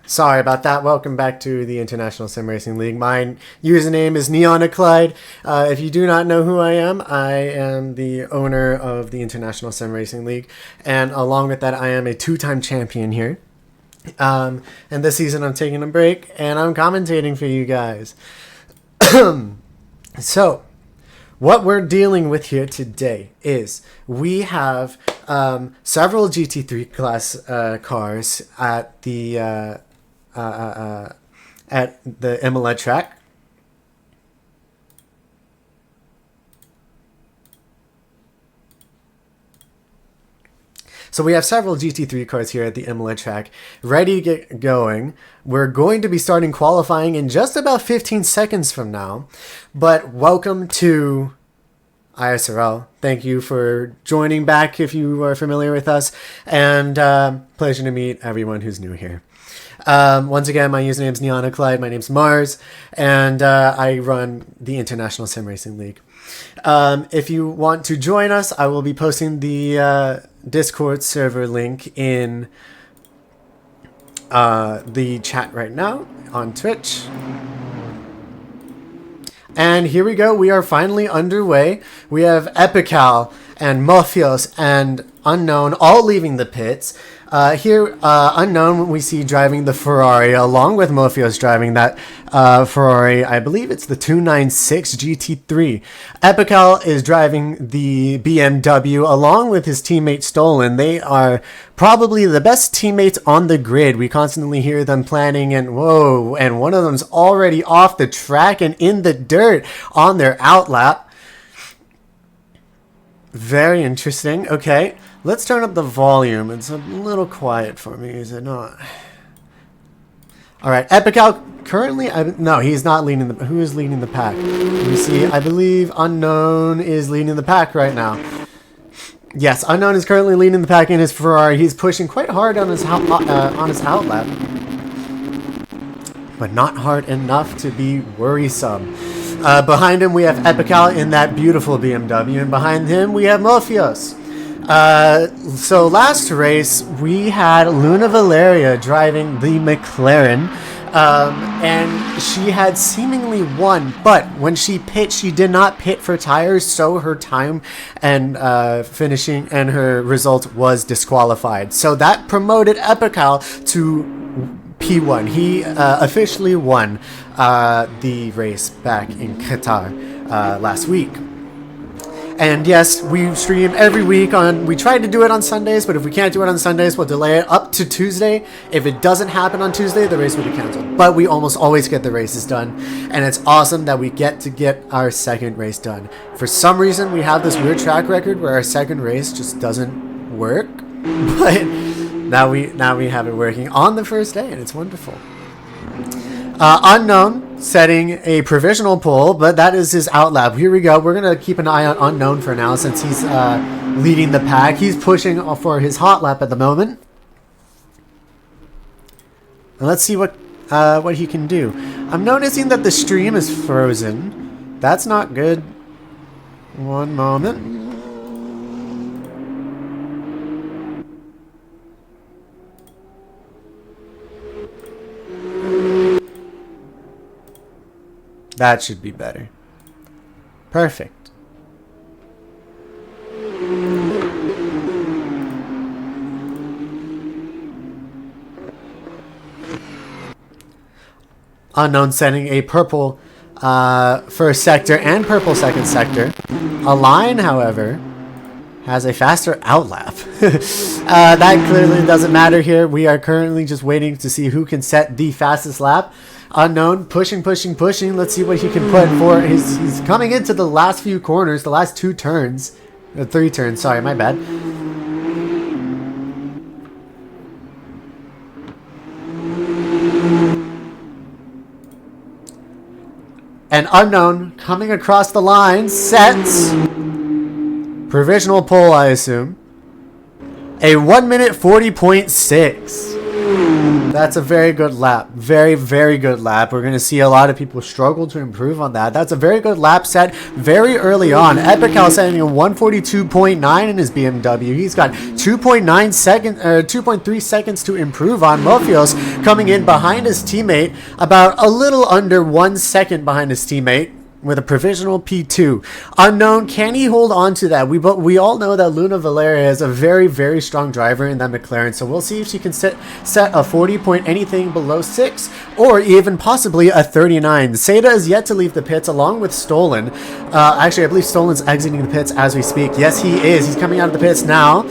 Sorry about that. Welcome back to the International Sim Racing League. My username is Neonaclyde. If you do not know who I am the owner of the International Sim Racing League. And along with that, I am a two-time champion here. And this season I'm taking a break and I'm commentating for you guys. So, what we're dealing with here today is we have several GT3 class cars at the Imola track. So we have several GT3 cars here at the Imola track ready to get going. We're going to be starting qualifying in just about 15 seconds from now. But welcome to ISRL. Thank you for joining back if you are familiar with us. And pleasure to meet everyone who's new here. Once again, my username is Neonaclyde. My name's Mars. And I run the International Sim Racing League. If you want to join us, I will be posting the Discord server link in the chat right now on Twitch. And here we go. We are finally underway. We have Epical and Morpheus and Unknown all leaving the pits. Here, Unknown we see driving the Ferrari along with Morpheus driving that Ferrari. I believe it's the 296 GT3. Epical is driving the BMW along with his teammate Stolen. They are probably the best teammates on the grid. We constantly hear them planning and whoa, and one of them's already off the track and in the dirt on their outlap. Very interesting. Okay, let's turn up the volume. It's a little quiet for me, is it not? All right, Epical currently, no, he's not leading the, who is leading the pack? Let me see, I believe Unknown is leading the pack right now. Yes, Unknown is currently leading the pack in his Ferrari. He's pushing quite hard on his outlap, but not hard enough to be worrisome. Behind him, we have Epical in that beautiful BMW, and behind him, we have Morpheus. So last race, we had Luna Valeria driving the McLaren, and she had seemingly won, but when she pit, she did not pit for tires, so her time and finishing and her result was disqualified. So that promoted Epical to P1. He officially won the race back in Qatar last week. And yes, we stream every week we tried to do it on Sundays, but if we can't do it on Sundays, we'll delay it up to Tuesday. If it doesn't happen on Tuesday, the race will be canceled. But we almost always get the races done. And it's awesome that we get our second race done. For some reason, we have this weird track record where our second race just doesn't work. But now we have it working on the first day, and it's wonderful. Unknown setting a provisional pole, but that is his outlap. Here we go. We're going to keep an eye on Unknown for now since he's leading the pack. He's pushing for his hot lap at the moment. And let's see what he can do. I'm noticing that the stream is frozen. That's not good. One moment. That should be better. Perfect. Unknown setting a purple first sector and purple second sector. Align, however, has a faster outlap. That clearly doesn't matter here. We are currently just waiting to see who can set the fastest lap. Unknown pushing. Let's see what he can put for he's coming into the last few corners, the last two turns. 3 turns, sorry, my bad. And Unknown coming across the line, sets provisional pole, I assume. A 1 minute 40.6. That's a very good lap. Very, very good lap. We're going to see a lot of people struggle to improve on that. That's a very good lap set very early on. Epical setting a 142.9 in his BMW. He's got 2.3 seconds to improve on. Mofios coming in behind his teammate, about a little under 1 second behind his teammate, with a provisional P2. Unknown, can he hold on to that? We all know that Luna Valeria is a very, very strong driver in that McLaren, so we'll see if she can set a 40 point anything below 6, or even possibly a 39. Seda is yet to leave the pits along with Stolen. Actually, I believe Stolen's exiting the pits as we speak. Yes, he is. He's coming out of the pits now,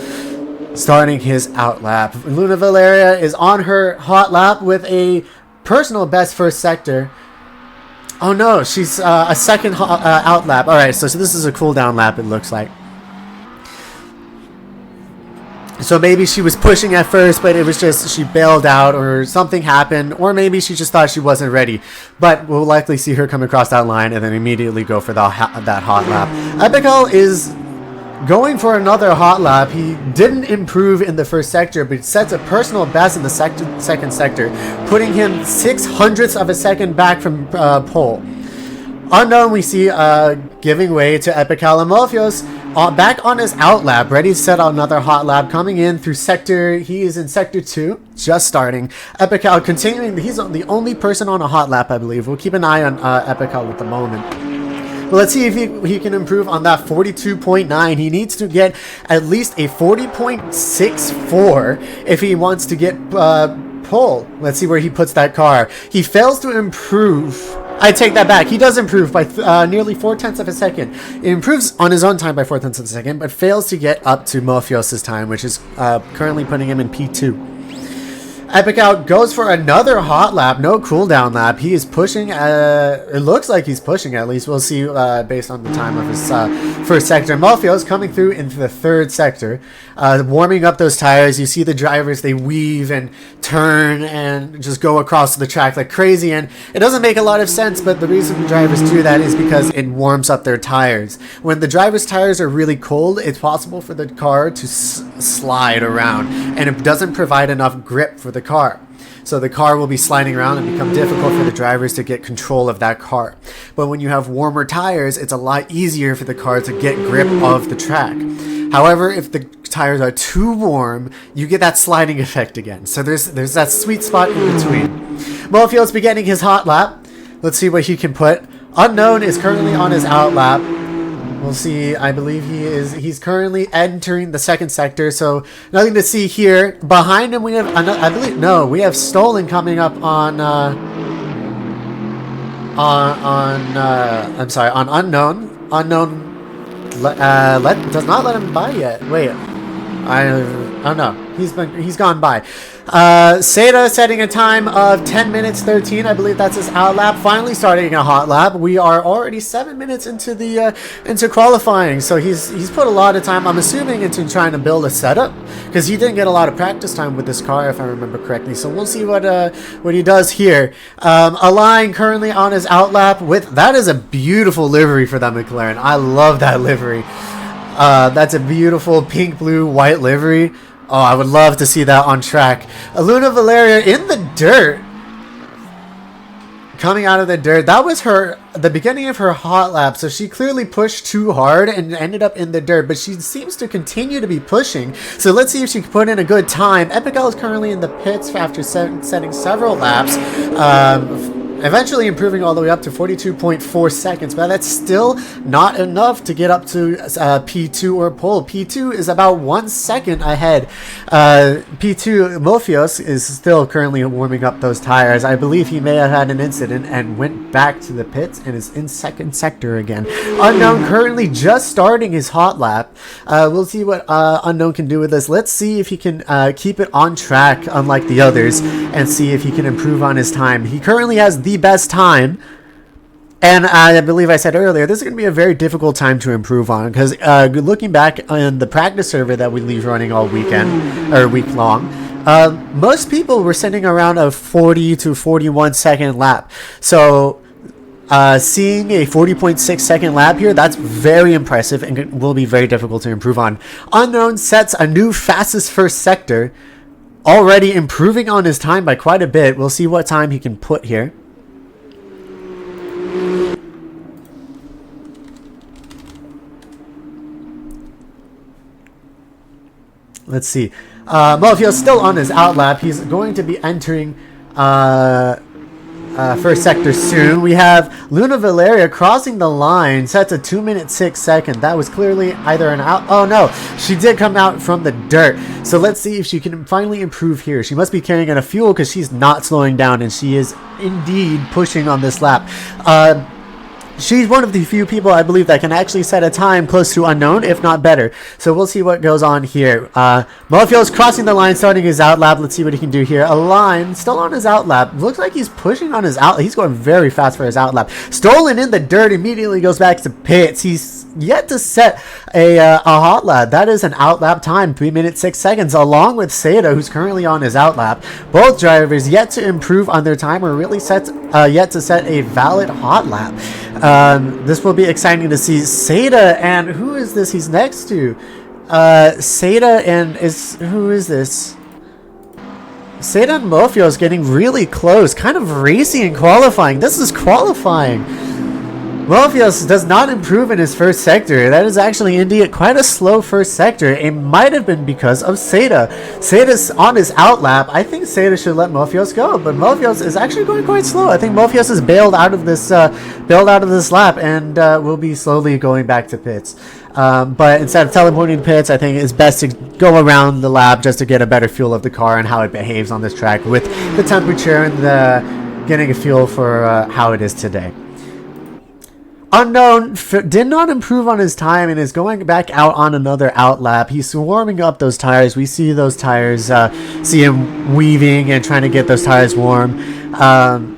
starting his out lap. Luna Valeria is on her hot lap with a personal best first sector. Oh no, she's a second out lap. Alright, so this is a cooldown lap, it looks like. So maybe she was pushing at first, but it was just she bailed out or something happened, or maybe she just thought she wasn't ready. But we'll likely see her come across that line and then immediately go for that hot lap. Epical is going for another hot lap. He didn't improve in the first sector, but sets a personal best in the second sector, putting him 0.06 of a second back from pole. Unknown, we see giving way to Epical and Mofios back on his out lap, ready to set another hot lap, coming in through sector. He is in sector 2, just starting. Epical continuing. He's the only person on a hot lap, I believe. We'll keep an eye on Epical at the moment. Well, let's see if he can improve on that 42.9. He needs to get at least a 40.64 if he wants to get pole. Let's see where he puts that car. He fails to improve. I take that back. He does improve by nearly 0.4 of a second. It improves on his own time by 0.4 of a second, but fails to get up to Mofios' time, which is currently putting him in P2. Epic Out goes for another hot lap, no cooldown lap. He is pushing, it looks like he's pushing at least. We'll see based on the time of his first sector. Mofios coming through into the third sector, warming up those tires. You see the drivers, they weave and turn and just go across the track like crazy. And it doesn't make a lot of sense, but the reason the drivers do that is because it warms up their tires. When the driver's tires are really cold, it's possible for the car to slide around, and it doesn't provide enough grip for the car. So the car will be sliding around and become difficult for the drivers to get control of that car. But when you have warmer tires, it's a lot easier for the car to get grip of the track. However, if the tires are too warm, you get that sliding effect again. So there's that sweet spot in between. Mofios beginning his hot lap. Let's see what he can put. Unknown is currently on his out lap. We'll see. I believe he's currently entering the second sector, so nothing to see here. Behind him we have we have Stolen coming up on Unknown. Unknown does not let him by yet. Wait. Oh no. He's gone by. Seda setting a time of 10 minutes 13. I believe that's his out lap. Finally starting a hot lap. We are already 7 minutes into the into qualifying, so he's put a lot of time, I'm assuming, into trying to build a setup, because he didn't get a lot of practice time with this car, if I remember correctly. So we'll see what he does here. Align currently on his out lap with, that is a beautiful livery for that McLaren. I love that livery. That's a beautiful pink, blue, white livery. Oh, I would love to see that on track. Luna Valeria in the dirt. Coming out of the dirt. That was the beginning of her hot lap. So she clearly pushed too hard and ended up in the dirt. But she seems to continue to be pushing. So let's see if she can put in a good time. Epical is currently in the pits after setting several laps. Eventually improving all the way up to 42.4 seconds, but that's still not enough to get up to P2 or pole. P2 is about 1 second ahead. P2, Mofios, is still currently warming up those tires. I believe he may have had an incident and went back to the pits and is in second sector again. Unknown currently just starting his hot lap. We'll see what Unknown can do with this. Let's see if he can keep it on track, unlike the others, and see if he can improve on his time. He currently has the best time, and I believe I said earlier, this is going to be a very difficult time to improve on, because looking back on the practice server that we leave running all weekend or week long, most people were sitting around a 40 to 41 second lap. So seeing a 40.6 second lap here, that's very impressive and will be very difficult to improve on. Unknown sets a new fastest first sector. already improving on his time by quite a bit. We'll see what time he can put here. Let's see. Mofio's still on his outlap. He's going to be entering first sector soon. We have Luna Valeria crossing the line, set to 2 minutes 6 seconds. That was clearly either an out. Oh no, she did come out from the dirt. So let's see if she can finally improve here. She must be carrying enough fuel because she's not slowing down, and she is indeed pushing on this lap. She's one of the few people, I believe, that can actually set a time close to unknown, if not better. So we'll see what goes on here. Mofio's crossing the line, starting his outlap. Let's see what he can do here. A line, still on his outlap. Looks like he's pushing on his out. He's going very fast for his outlap. Stolen in the dirt, immediately goes back to pits. He's yet to set a hot lap. That is an outlap time, 3 minutes 6 seconds, along with Seda, who's currently on his outlap. Both drivers yet to improve on their time or really yet to set a valid hot lap. This will be exciting to see. Seda, and who is this he's next to? Seda and who is this? Seda and Mofio is getting really close, kind of racing and qualifying. This is qualifying. Mofios does not improve in his first sector. That is actually indeed quite a slow first sector. It might have been because of Seda. Seda's on his outlap. I think Seda should let Mofios go, but Mofios is actually going quite slow. I think Mofios is bailed out of this lap and will be slowly going back to pits. But instead of teleporting to pits, I think it's best to go around the lap just to get a better feel of the car and how it behaves on this track with the temperature and getting a feel for how it is today. Unknown did not improve on his time and is going back out on another outlap. He's warming up those tires. We see those tires, see him weaving and trying to get those tires warm.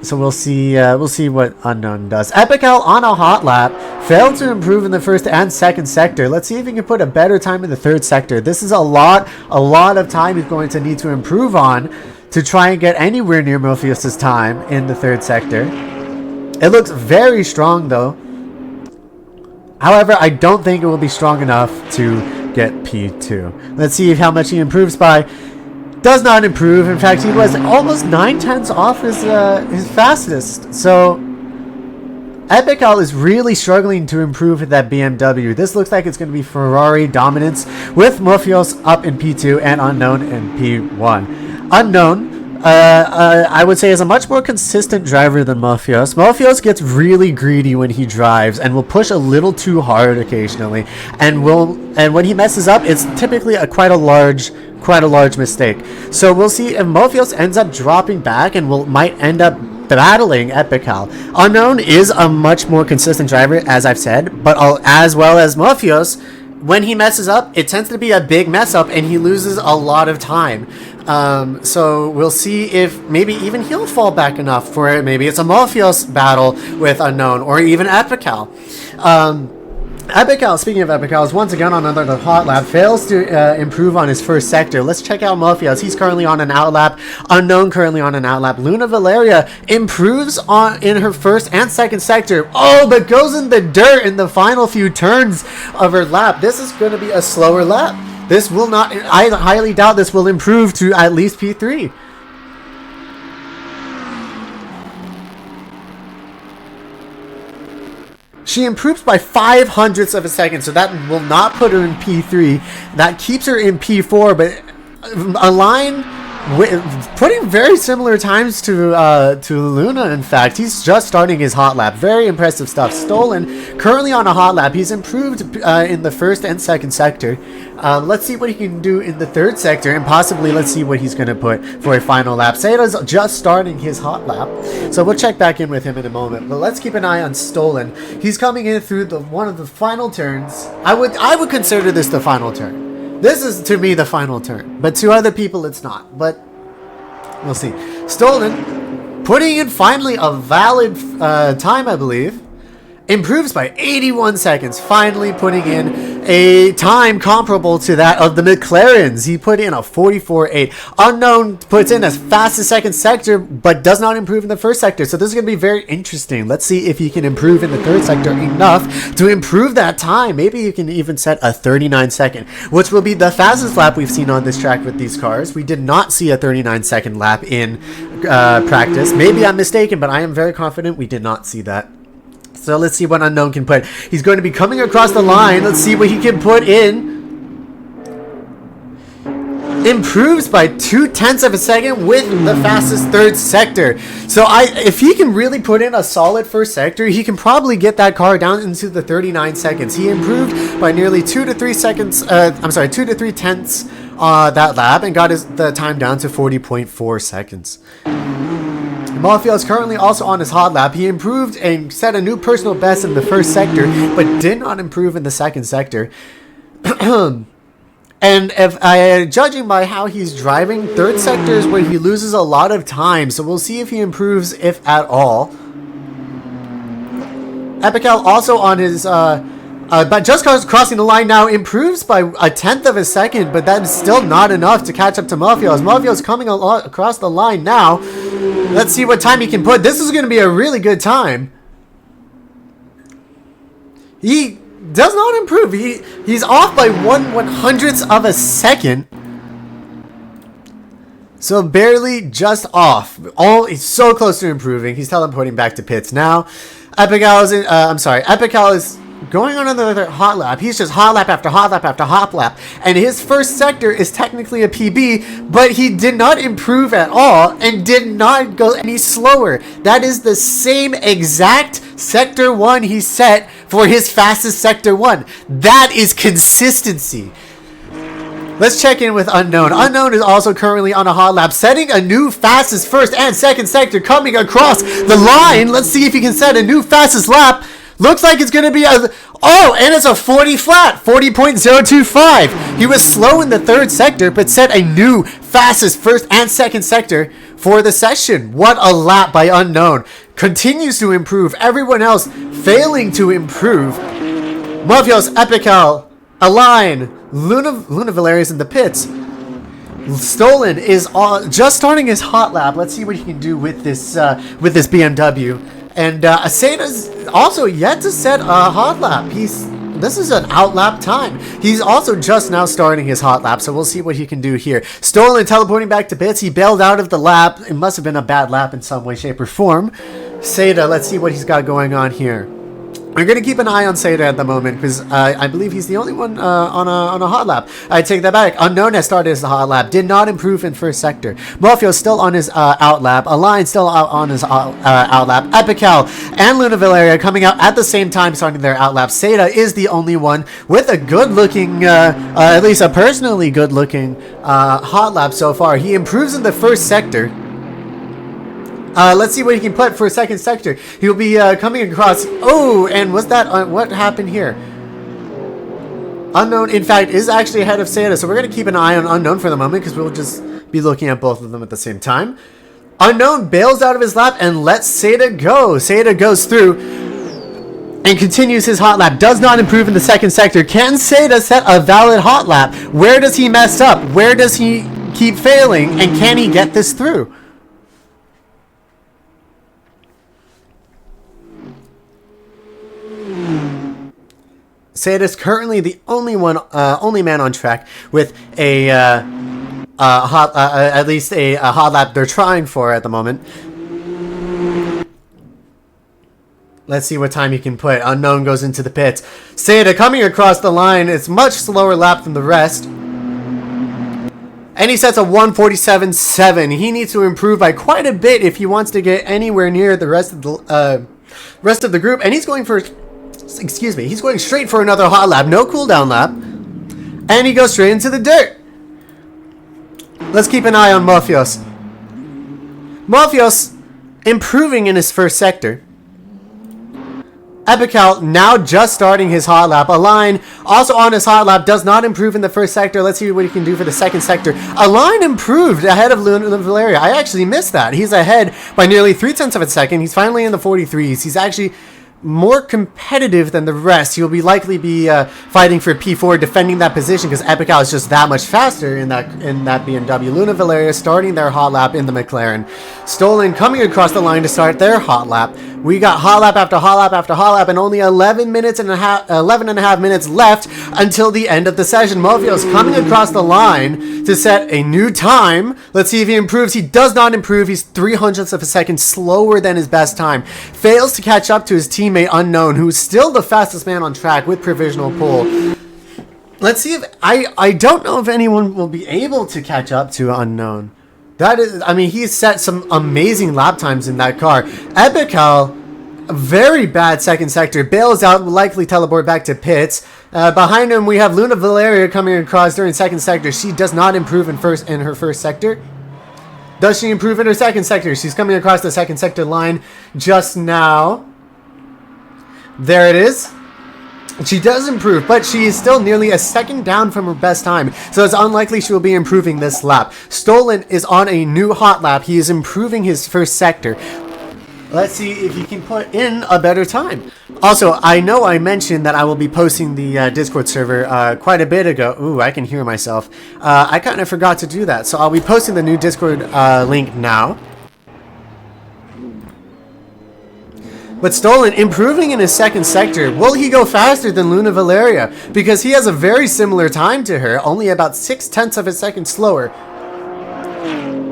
So we'll see what Unknown does. Epical on a hot lap failed to improve in the first and second sector. Let's see if he can put a better time in the third sector. This is a lot of time he's going to need to improve on to try and get anywhere near Mofios' time in the third sector. It looks very strong though. However, I don't think it will be strong enough to get P2. Let's see how much he improves by. Does not improve. In fact, he was almost 9/10 off his fastest. So Epical is really struggling to improve with that BMW. This looks like it's going to be Ferrari dominance with Mofios up in P2 and Unknown in P1. Unknown, I would say, is a much more consistent driver than Mofios. Mofios gets really greedy when he drives and will push a little too hard occasionally, and when he messes up, it's typically quite a large mistake. So we'll see if Mofios ends up dropping back and might end up battling Epical. Unknown is a much more consistent driver, as I've said, but as well as Mofios, when he messes up, it tends to be a big mess up and he loses a lot of time. So we'll see if maybe even he'll fall back enough for it. Maybe it's a Mofios battle with Unknown or even Epical. Epical, speaking of Epical, is once again on another hot lap, fails to improve on his first sector. Let's check out Mofios. He's currently on an outlap. Unknown currently on an outlap. Luna Valeria improves in her first and second sector. Oh, but goes in the dirt in the final few turns of her lap. This is going to be a slower lap. This will not, I highly doubt this will improve to at least P3. She improves by 0.05 of a second, so that will not put her in P3. That keeps her in P4, but a line putting very similar times to Luna. In fact, he's just starting his hot lap. Very impressive stuff. Stolen currently on a hot lap. He's improved in the first and second sector. Let's see what he can do in the third sector, and possibly let's see what he's going to put for a final lap. Seda's just starting his hot lap, so we'll check back in with him in a moment. But let's keep an eye on Stolen. He's coming in through one of the final turns. I would consider this the final turn. This is, to me, the final turn. But to other people, it's not. But we'll see. Stolen, putting in finally a valid time, I believe. Improves by 81 seconds. Finally putting in a time comparable to that of the McLarens. He put in a 44.8. Unknown puts in a fastest second sector, but does not improve in the first sector. So this is going to be very interesting. Let's see if he can improve in the third sector enough to improve that time. Maybe you can even set a 39 second, which will be the fastest lap we've seen on this track with these cars. We did not see a 39 second lap in practice. Maybe I'm mistaken, but I am very confident we did not see that. So let's see what Unknown can put. He's going to be coming across the line. Let's see what he can put in. Improves by 0.2 of a second with the fastest third sector. So if he can really put in a solid first sector, he can probably get that car down into the 39 seconds. He improved by nearly 2 to 3 seconds. 2 to 3 tenths that lap and got the time down to 40.4 seconds. Mafia is currently also on his hot lap. He improved and set a new personal best in the first sector, but did not improve in the second sector. And if judging by how he's driving, third sector is where he loses a lot of time. So we'll see if he improves, if at all. Epical also on his, but just crossing the line now, improves by 1/10 of a second, but that's still not enough to catch up to Mafios. Mafios coming across the line now. Let's see what time he can put. This is going to be a really good time. He does not improve. He's off by 1/100th of a second. So barely just off. He's so close to improving. He's teleporting back to pits now. Epical is going on another hot lap. He's just hot lap after hot lap after hot lap. And his first sector is technically a PB, but he did not improve at all and did not go any slower. That is the same exact sector 1 he set for his fastest sector 1. That is consistency. Let's check in with Unknown. Unknown is also currently on a hot lap, setting a new fastest first and second sector coming across the line. Let's see if he can set a new fastest lap. Looks like it's going to be and it's a 40 flat, 40.025. He was slow in the third sector, but set a new fastest first and second sector for the session. What a lap by Unknown. Continues to improve. Everyone else failing to improve. Mafios, Epical, Align, Luna Valerius in the pits. Stolen is just starting his hot lap. Let's see what he can do with this BMW. And Aceda's also yet to set a hot lap. This is an out lap time. He's also just now starting his hot lap, so we'll see what he can do here. Stolen teleporting back to pits. He bailed out of the lap. It must have been a bad lap in some way, shape, or form. Seda, let's see what he's got going on here. We're going to keep an eye on Seda at the moment because I believe he's the only one on a hot lap. I take that back. Unknown has started his hot lap. Did not improve in first sector. Morpheo still on his out lap. Align still out on his out lap. Epical and Luna Valeria coming out at the same time starting their out lap. Seda is the only one with a good looking, at least a personally good looking hot lap so far. He improves in the first sector. Let's see what he can put for a second sector. He'll be coming across. Oh, and was that what happened here? Unknown, in fact, is actually ahead of Seda, so we're going to keep an eye on Unknown for the moment because we'll just be looking at both of them at the same time. Unknown bails out of his lap and lets Seda go. Seda goes through and continues his hot lap. Does not improve in the second sector. Can Seda set a valid hot lap? Where does he mess up? Where does he keep failing? And can he get this through? Seda is currently the only man on track with a at least a hot lap they're trying for at the moment. Let's see what time he can put. Unknown goes into the pits. Seda coming across the line. It's much slower lap than the rest. And he sets a 1:47.7. He needs to improve by quite a bit if he wants to get anywhere near the rest of the group. And he's going for... Excuse me, he's going straight for another hot lap, no cooldown lap, and he goes straight into the dirt. Let's keep an eye on Morpheus. Morpheus improving in his first sector. Epical now just starting his hot lap. Align also on his hot lap, does not improve in the first sector. Let's see what he can do for the second sector. Align improved ahead of Luna Valeria. I actually missed that. He's ahead by nearly 0.3 of a second. He's finally in the 43s. He's actually more competitive than the rest. He'll be likely be fighting for P4, defending that position because Epical is just that much faster in that BMW. Luna Valeria starting their hot lap in the McLaren. Stolen coming across the line to start their hot lap. We got hot lap after hot lap after hot lap, and only 11 and a half minutes left until the end of the session. Mofios coming across the line to set a new time. Let's see if he improves. He does not improve. He's 0.03 of a second slower than his best time. Fails to catch up to his teammate Unknown, who's still the fastest man on track with provisional pole. Let's see if I don't know if anyone will be able to catch up to Unknown. That is, I mean, he's set some amazing lap times in that car. Epical, a very bad second sector, bails out, will likely teleport back to pits. Behind him, we have Luna Valeria coming across during second sector. She does not improve in her first sector. Does she improve in her second sector? She's coming across the second sector line just now. There it is. She does improve, but she is still nearly a second down from her best time, so it's unlikely she will be improving this lap. Stolen is on a new hot lap. He is improving his first sector. Let's see if he can put in a better time. Also, I know I mentioned that I will be posting the Discord server quite a bit ago. Ooh, I can hear myself. I kind of forgot to do that, so I'll be posting the new Discord link now. But Stolen improving in his second sector. Will he go faster than Luna Valeria? Because he has a very similar time to her, only about 0.6 of a second slower.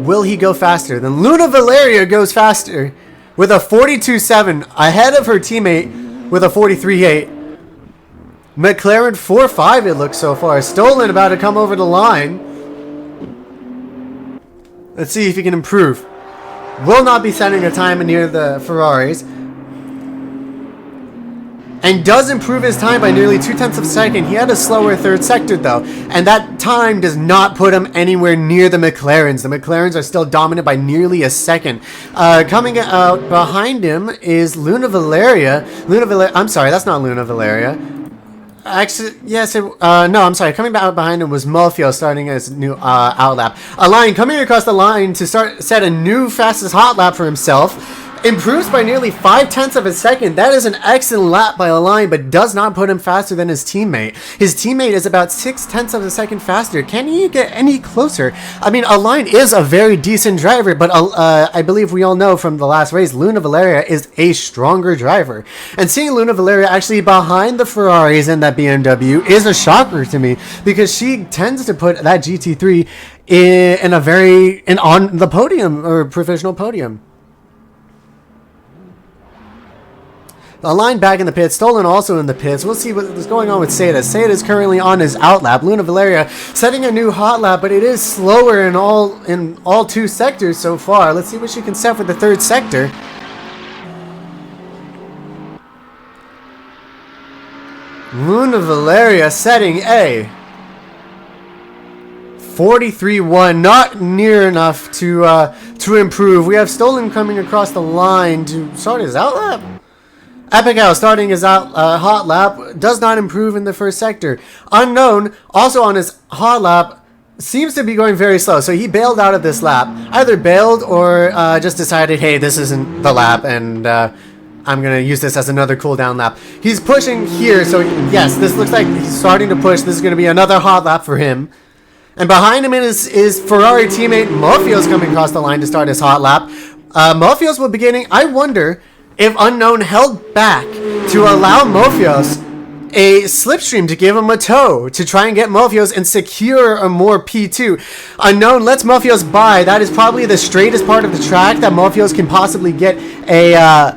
Will he go faster? Then Luna Valeria goes faster with a 42.7 ahead of her teammate with a 43.8. McLaren 4.5 it looks so far. Stolen about to come over the line. Let's see if he can improve. Will not be setting a time near the Ferraris. And does improve his time by nearly 0.2 of a second. He had a slower third sector though, and that time does not put him anywhere near the McLarens. The McLarens are still dominant by nearly a second. Coming out behind him is Luna Valeria. I'm sorry, that's not Luna Valeria. Actually, yes, no, I'm sorry. Coming out behind him was Mulfio starting his new outlap. A line coming across the line to set a new fastest hot lap for himself. Improves by nearly 0.5 of a second. That is an excellent lap by Align, but does not put him faster than his teammate. His teammate is about 0.6 of a second faster. Can he get any closer? I mean, Align is a very decent driver, but I believe we all know from the last race, Luna Valeria is a stronger driver. And seeing Luna Valeria actually behind the Ferraris and that BMW is a shocker to me, because she tends to put that GT3 on the podium, or provisional podium. A line back in the pits. Stolen also in the pits. We'll see what's going on with Seda. Seda is currently on his outlap. Luna Valeria setting a new hot lap, but it is slower in all two sectors so far. Let's see what she can set for the third sector. Luna Valeria setting a 43.1, not near enough to improve. We have Stolen coming across the line to start his outlap. Epical starting his hot lap, does not improve in the first sector. Unknown, also on his hot lap, seems to be going very slow. So he bailed out of this lap. Either bailed or just decided, hey, this isn't the lap, and I'm going to use this as another cooldown lap. He's pushing here, so yes, this looks like he's starting to push. This is going to be another hot lap for him. And behind him is Ferrari teammate Mofios coming across the line to start his hot lap. Mofios will be beginning. I wonder if Unknown held back to allow Mofios a slipstream to give him a tow to try and get Mofios and secure a more P2. Unknown lets Mofios by. That is probably the straightest part of the track that Mofios can possibly get a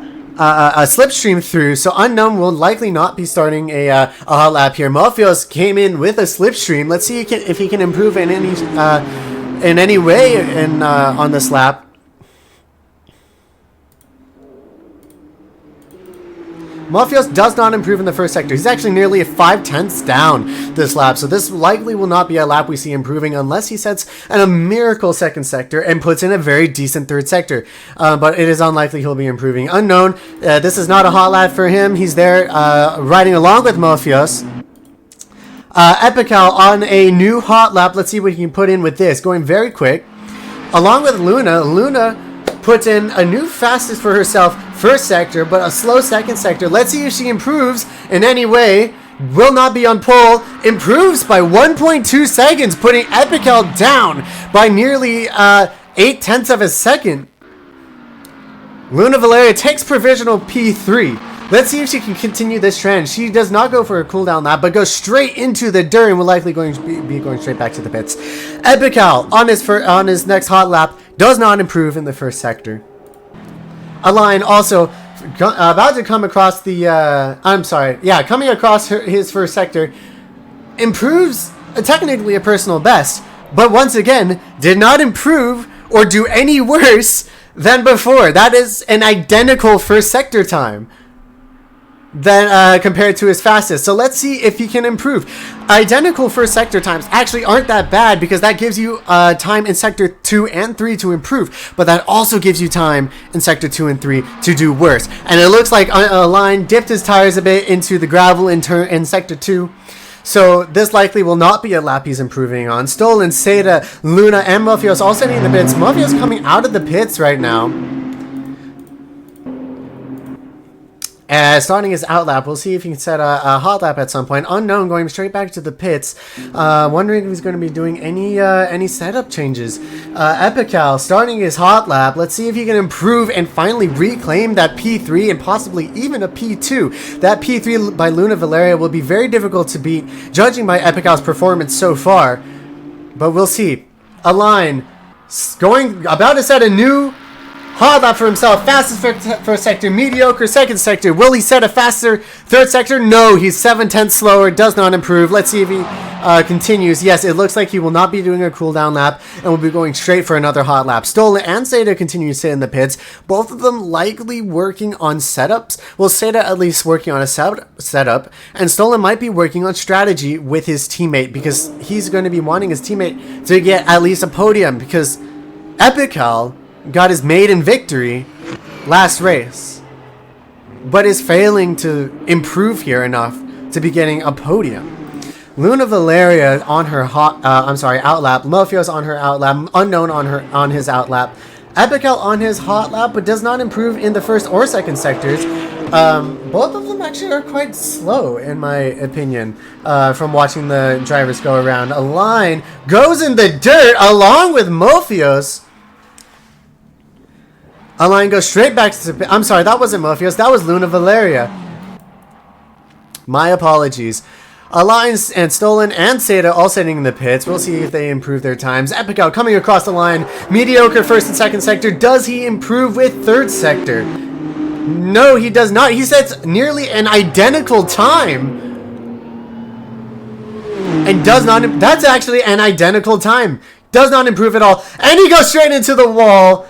slipstream through. So Unknown will likely not be starting a hot lap here. Mofios came in with a slipstream. Let's see if he can improve in any way on this lap. Mofios does not improve in the first sector. He's actually nearly 0.5 down this lap, so this likely will not be a lap we see improving unless he sets a miracle second sector and puts in a very decent third sector. But it is unlikely he'll be improving. Unknown, this is not a hot lap for him. He's there riding along with Mofios. Epical on a new hot lap. Let's see what he can put in with this. Going very quick. Along with Luna puts in a new fastest for herself, first sector, but a slow second sector. Let's see if she improves in any way. Will not be on pole. Improves by 1.2 seconds, putting Epical down by nearly 0.8 of a second. Luna Valeria takes provisional P3. Let's see if she can continue this trend. She does not go for a cooldown lap, but goes straight into the dirt and will likely be going straight back to the pits. Epical on his next hot lap does not improve in the first sector. Align also about to come across the coming across his first sector, improves technically a personal best, but once again did not improve or do any worse than before. That is an identical first sector time than compared to his fastest. So let's see if he can improve. Identical first sector times actually aren't that bad, because that gives you time in sector 2 and 3 to improve, but that also gives you time in sector 2 and 3 to do worse. And it looks like Align dipped his tires a bit into the gravel in sector 2. So this likely will not be a lap he's improving on. Stolen, Seda, Luna, and Mophios all sitting in the pits. Mophios coming out of the pits right now. Starting his out lap, we'll see if he can set a hot lap at some point. Unknown going straight back to the pits. Wondering if he's going to be doing any setup changes. Epical starting his hot lap. Let's see if he can improve and finally reclaim that P3 and possibly even a P2. That P3 by Luna Valeria will be very difficult to beat, judging by Epical's performance so far. But we'll see. Align about to set a new hot lap for himself. Fastest first sector, mediocre second sector. Will he set a faster third sector? No, he's 7/10 slower, does not improve. Let's see if he continues. Yes, it looks like he will not be doing a cooldown lap and will be going straight for another hot lap. Stolen and Seda continue to sit in the pits, both of them likely working on setups. Well, Seda at least working on a setup, and Stolen might be working on strategy with his teammate, because he's going to be wanting his teammate to get at least a podium, because Epical got his maiden victory last race, but is failing to improve here enough to be getting a podium. Luna Valeria on her out lap. Mophios on her out lap. Unknown on his out lap. Epical on his hot lap, but does not improve in the first or second sectors. Both of them actually are quite slow, in my opinion, from watching the drivers go around. Align goes in the dirt along with Mophios. Align goes straight back to... I'm sorry, that wasn't Mophios. That was Luna Valeria. My apologies. Align and Stolen and Seda all sitting in the pits. We'll see if they improve their times. Epical coming across the line. Mediocre first and second sector. Does he improve with third sector? No, he does not. He sets nearly an identical time. And does not... That's actually an identical time. Does not improve at all. And he goes straight into the wall.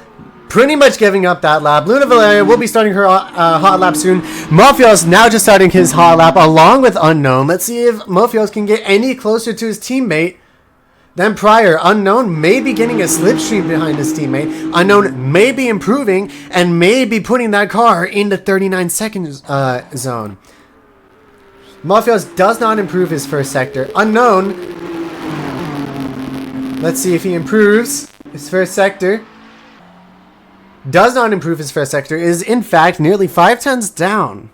Pretty much giving up that lap. Luna Valeria will be starting her hot lap soon. Mophios now just starting his hot lap along with Unknown. Let's see if Mophios can get any closer to his teammate than prior. Unknown may be getting a slipstream behind his teammate. Unknown may be improving and may be putting that car in the 39 seconds zone. Mophios does not improve his first sector. Unknown. Let's see if he improves his first sector. Does not improve his first sector, is in fact nearly 5/10 down.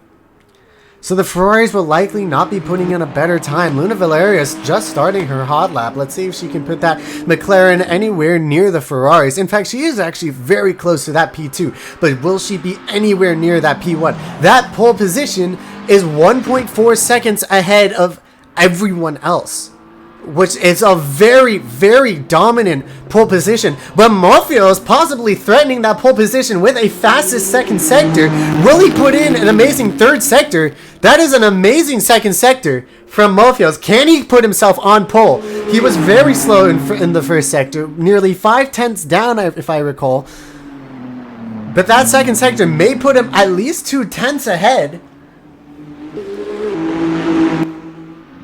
So the Ferraris will likely not be putting in a better time. Luna Valeria is just starting her hot lap. Let's see if she can put that McLaren anywhere near the Ferraris. In fact, she is actually very close to that P2, but will she be anywhere near that P1? That pole position is 1.4 seconds ahead of everyone else, which is a very, very dominant pole position. But Mophios possibly threatening that pole position with a fastest second sector. Will he put in an amazing third sector? That is an amazing second sector from Mophios. Can he put himself on pole? He was very slow in the first sector, nearly 5/10 down, if I recall. But that second sector may put him at least 2/10 ahead.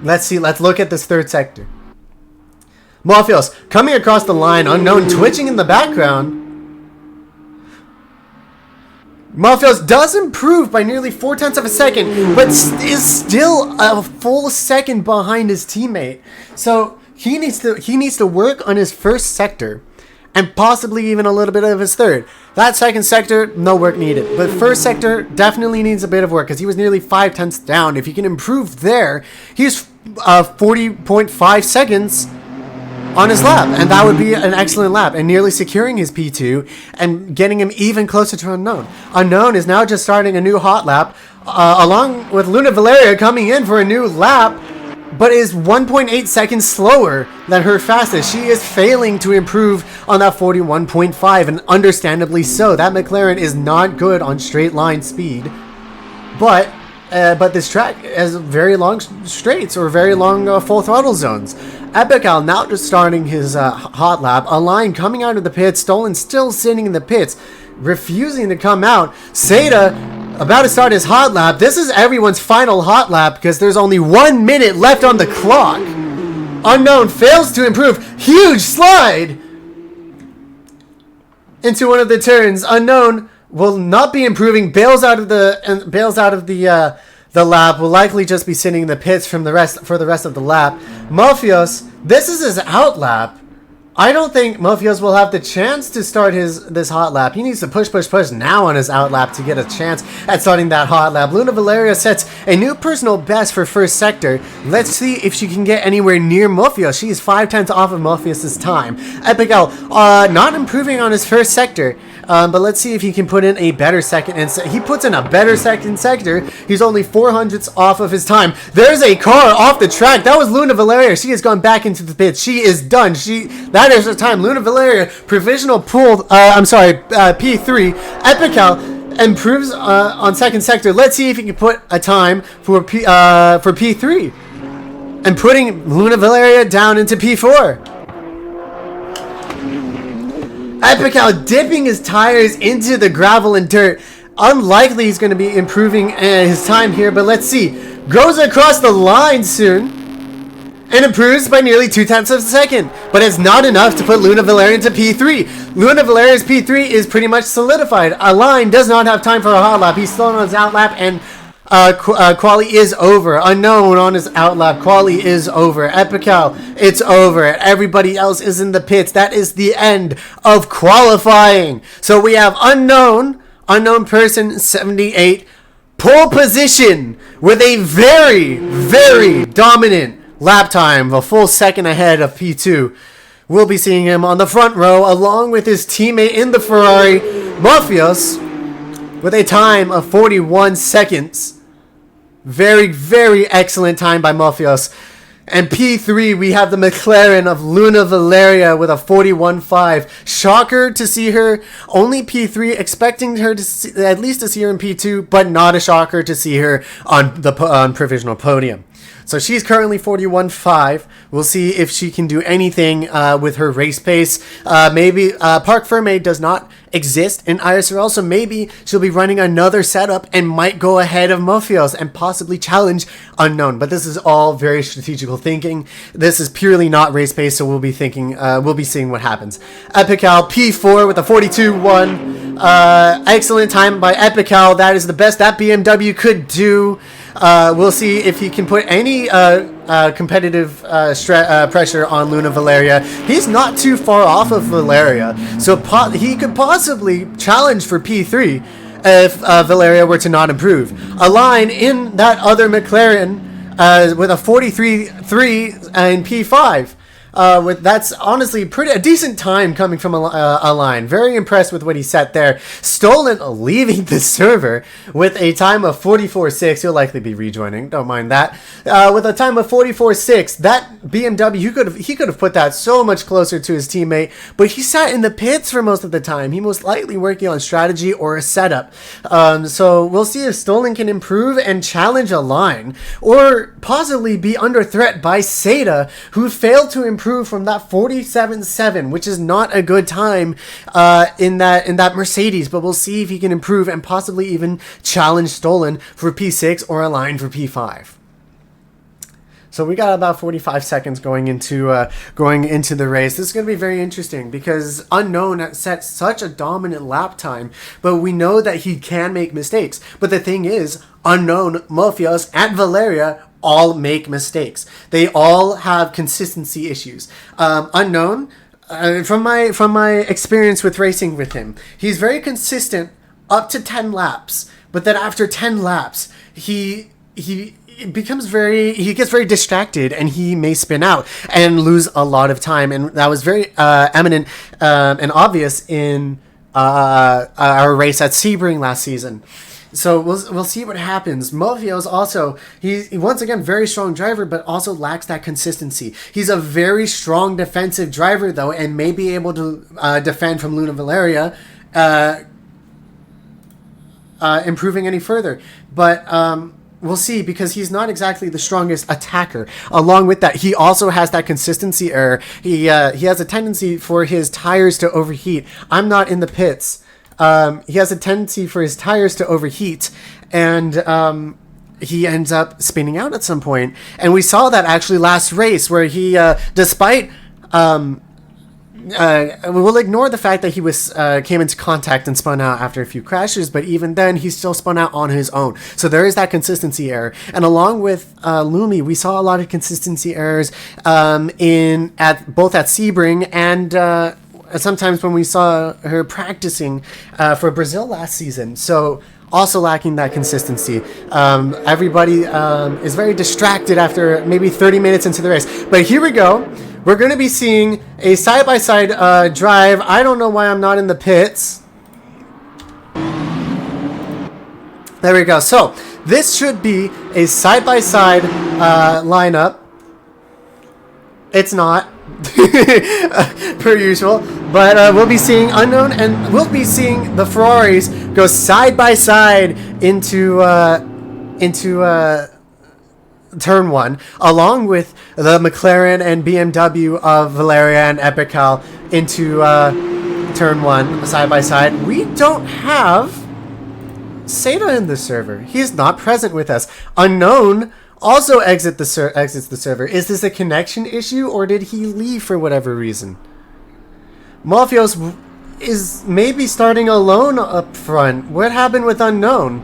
Let's see. Let's look at this third sector. Mophios coming across the line. Unknown twitching in the background. Mophios does improve by nearly 0.4 of a second, but is still a full second behind his teammate. So he needs to work on his first sector and possibly even a little bit of his third. That second sector, no work needed. But first sector definitely needs a bit of work because he was nearly 5/10ths down. If he can improve there, he's 40.5 seconds on his lap, and that would be an excellent lap, and nearly securing his P2 and getting him even closer to Unknown. Unknown is now just starting a new hot lap, along with Luna Valeria coming in for a new lap, but is 1.8 seconds slower than her fastest. She is failing to improve on that 41.5, and understandably so. That McLaren is not good on straight line speed, but this track has very long straights or very long full throttle zones. Epical now just starting his hot lap. Align coming out of the pits. Stolen still sitting in the pits, refusing to come out. Seda about to start his hot lap. This is everyone's final hot lap because there's only 1 minute left on the clock. Unknown fails to improve. Huge slide into one of the turns. Unknown will not be improving. Bails out of the lap. Will likely just be sitting in the pits for the rest of the lap. Mofios, this is his out lap. I don't think Mofios will have the chance to start this hot lap. He needs to push now on his out lap to get a chance at starting that hot lap. Luna Valeria sets a new personal best for first sector. Let's see if she can get anywhere near Mofios. She is 5/10ths off of Mofios' time. Epical, not improving on his first sector. But let's see if he can put in a better second. And he puts in a better second sector. He's only 400ths off of his time. There's a car off the track. That was Luna Valeria. She has gone back into the pits. She is done. That is her time. Luna Valeria, provisional pool. P3. Epical improves on second sector. Let's see if he can put a time for P3. And putting Luna Valeria down into P4. Epical dipping his tires into the gravel and dirt. Unlikely he's going to be improving his time here, but let's see. Goes across the line soon and improves by nearly 2/10ths of a second, but it's not enough to put Luna Valeria into P3. Luna Valeria's P3 is pretty much solidified. Align does not have time for a hot lap. He's still on his out lap, and quali is over. Unknown on his out lap. Quali is over. Epical, it's over. Everybody else is in the pits. That is the end of qualifying. So we have unknown person 78, pole position with a very, very dominant lap time, a full second ahead of P2. We'll be seeing him on the front row along with his teammate in the Ferrari, Mofios, with a time of 41 seconds. Very, very excellent time by Mofios. And P3, we have the McLaren of Luna Valeria with a 41.5. Shocker to see her. Only P3, expecting her to see, at least to see her in P2, but not a shocker to see her on the provisional podium. So she's currently 41.5. We'll see if she can do anything with her race pace. Maybe Parc Fermé does not exist in ISRL, so maybe she'll be running another setup and might go ahead of Mofios and possibly challenge Unknown. But this is all very strategical thinking. This is purely not race pace, so we'll be seeing what happens. Epical P4 with a 42.1. Excellent time by Epical. That is the best that BMW could do. We'll see if he can put any competitive pressure on Luna Valeria. He's not too far off of Valeria, so he could possibly challenge for P3 if Valeria were to not improve. Align in that other McLaren with a 43.3 in P5. That's honestly a decent time coming from a line. Very impressed with what he set there. Stolen leaving the server with a time of 44.6. He'll likely be rejoining. Don't mind that. With a time of 44.6, that BMW, he could have put that so much closer to his teammate, but he sat in the pits for most of the time. He most likely working on strategy or a setup. So we'll see if Stolen can improve and challenge a line, or possibly be under threat by Seda, who failed to improve from that 47.7, which is not a good time in that Mercedes, but we'll see if he can improve and possibly even challenge Stolen for P6 or Align for P5. So we got about 45 seconds going into the race. This is going to be very interesting because Unknown set such a dominant lap time, but we know that he can make mistakes. But the thing is, Unknown, Mofios, and Valeria all make mistakes. They all have consistency issues. Unknown from my experience with racing with him, he's very consistent up to 10 laps, but then after 10 laps, he gets very distracted, and he may spin out and lose a lot of time, and that was very eminent and obvious in our race at Sebring last season. So we'll see what happens. Mofio's also, he once again very strong driver, but also lacks that consistency. He's a very strong defensive driver though, and may be able to defend from Luna Valeria, improving any further. But we'll see, because he's not exactly the strongest attacker. Along with that, he also has that consistency error. He has a tendency for his tires to overheat. I'm not in the pits. He has a tendency for his tires to overheat, and he ends up spinning out at some point. And we saw that actually last race, where he, despite we'll ignore the fact that he came into contact and spun out after a few crashes, but even then, he still spun out on his own. So there is that consistency error. And along with Lumi, we saw a lot of consistency errors both at Sebring and sometimes when we saw her practicing for Brazil last season. So also lacking that consistency. Everybody is very distracted after maybe 30 minutes into the race. But here we go. We're going to be seeing a side-by-side drive. I don't know why I'm not in the pits. There we go. So this should be a side-by-side lineup. It's not. Per usual, but we'll be seeing Unknown, and we'll be seeing the Ferraris go side by side into turn one, along with the McLaren and BMW of Valeria and Epical into turn one side by side. We don't have Seda in the server. He's not present with us. Unknown also exits the server. Is this a connection issue, or did he leave for whatever reason? Morpheus is maybe starting alone up front. What happened with Unknown?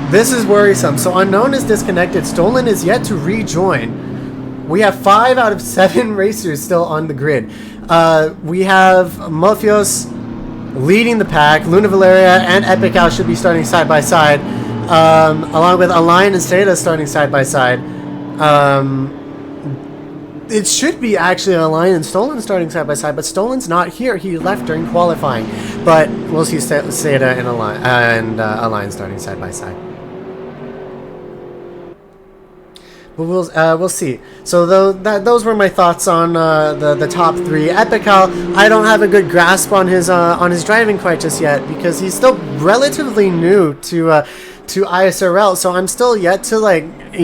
This is worrisome. So Unknown is disconnected. Stolen is yet to rejoin. We have 5 out of 7 racers still on the grid. We have Morpheus leading the pack. Luna Valeria and Epical should be starting side by side. Along with Align and Seda starting side by side. It should be actually Align and Stolen starting side by side, but Stolen's not here. He left during qualifying. But we'll see Seda and Align starting side by side. But we'll see. So those were my thoughts on the top 3. Epical, I don't have a good grasp on his driving quite just yet, because he's still relatively new to ISRL, so I'm still yet to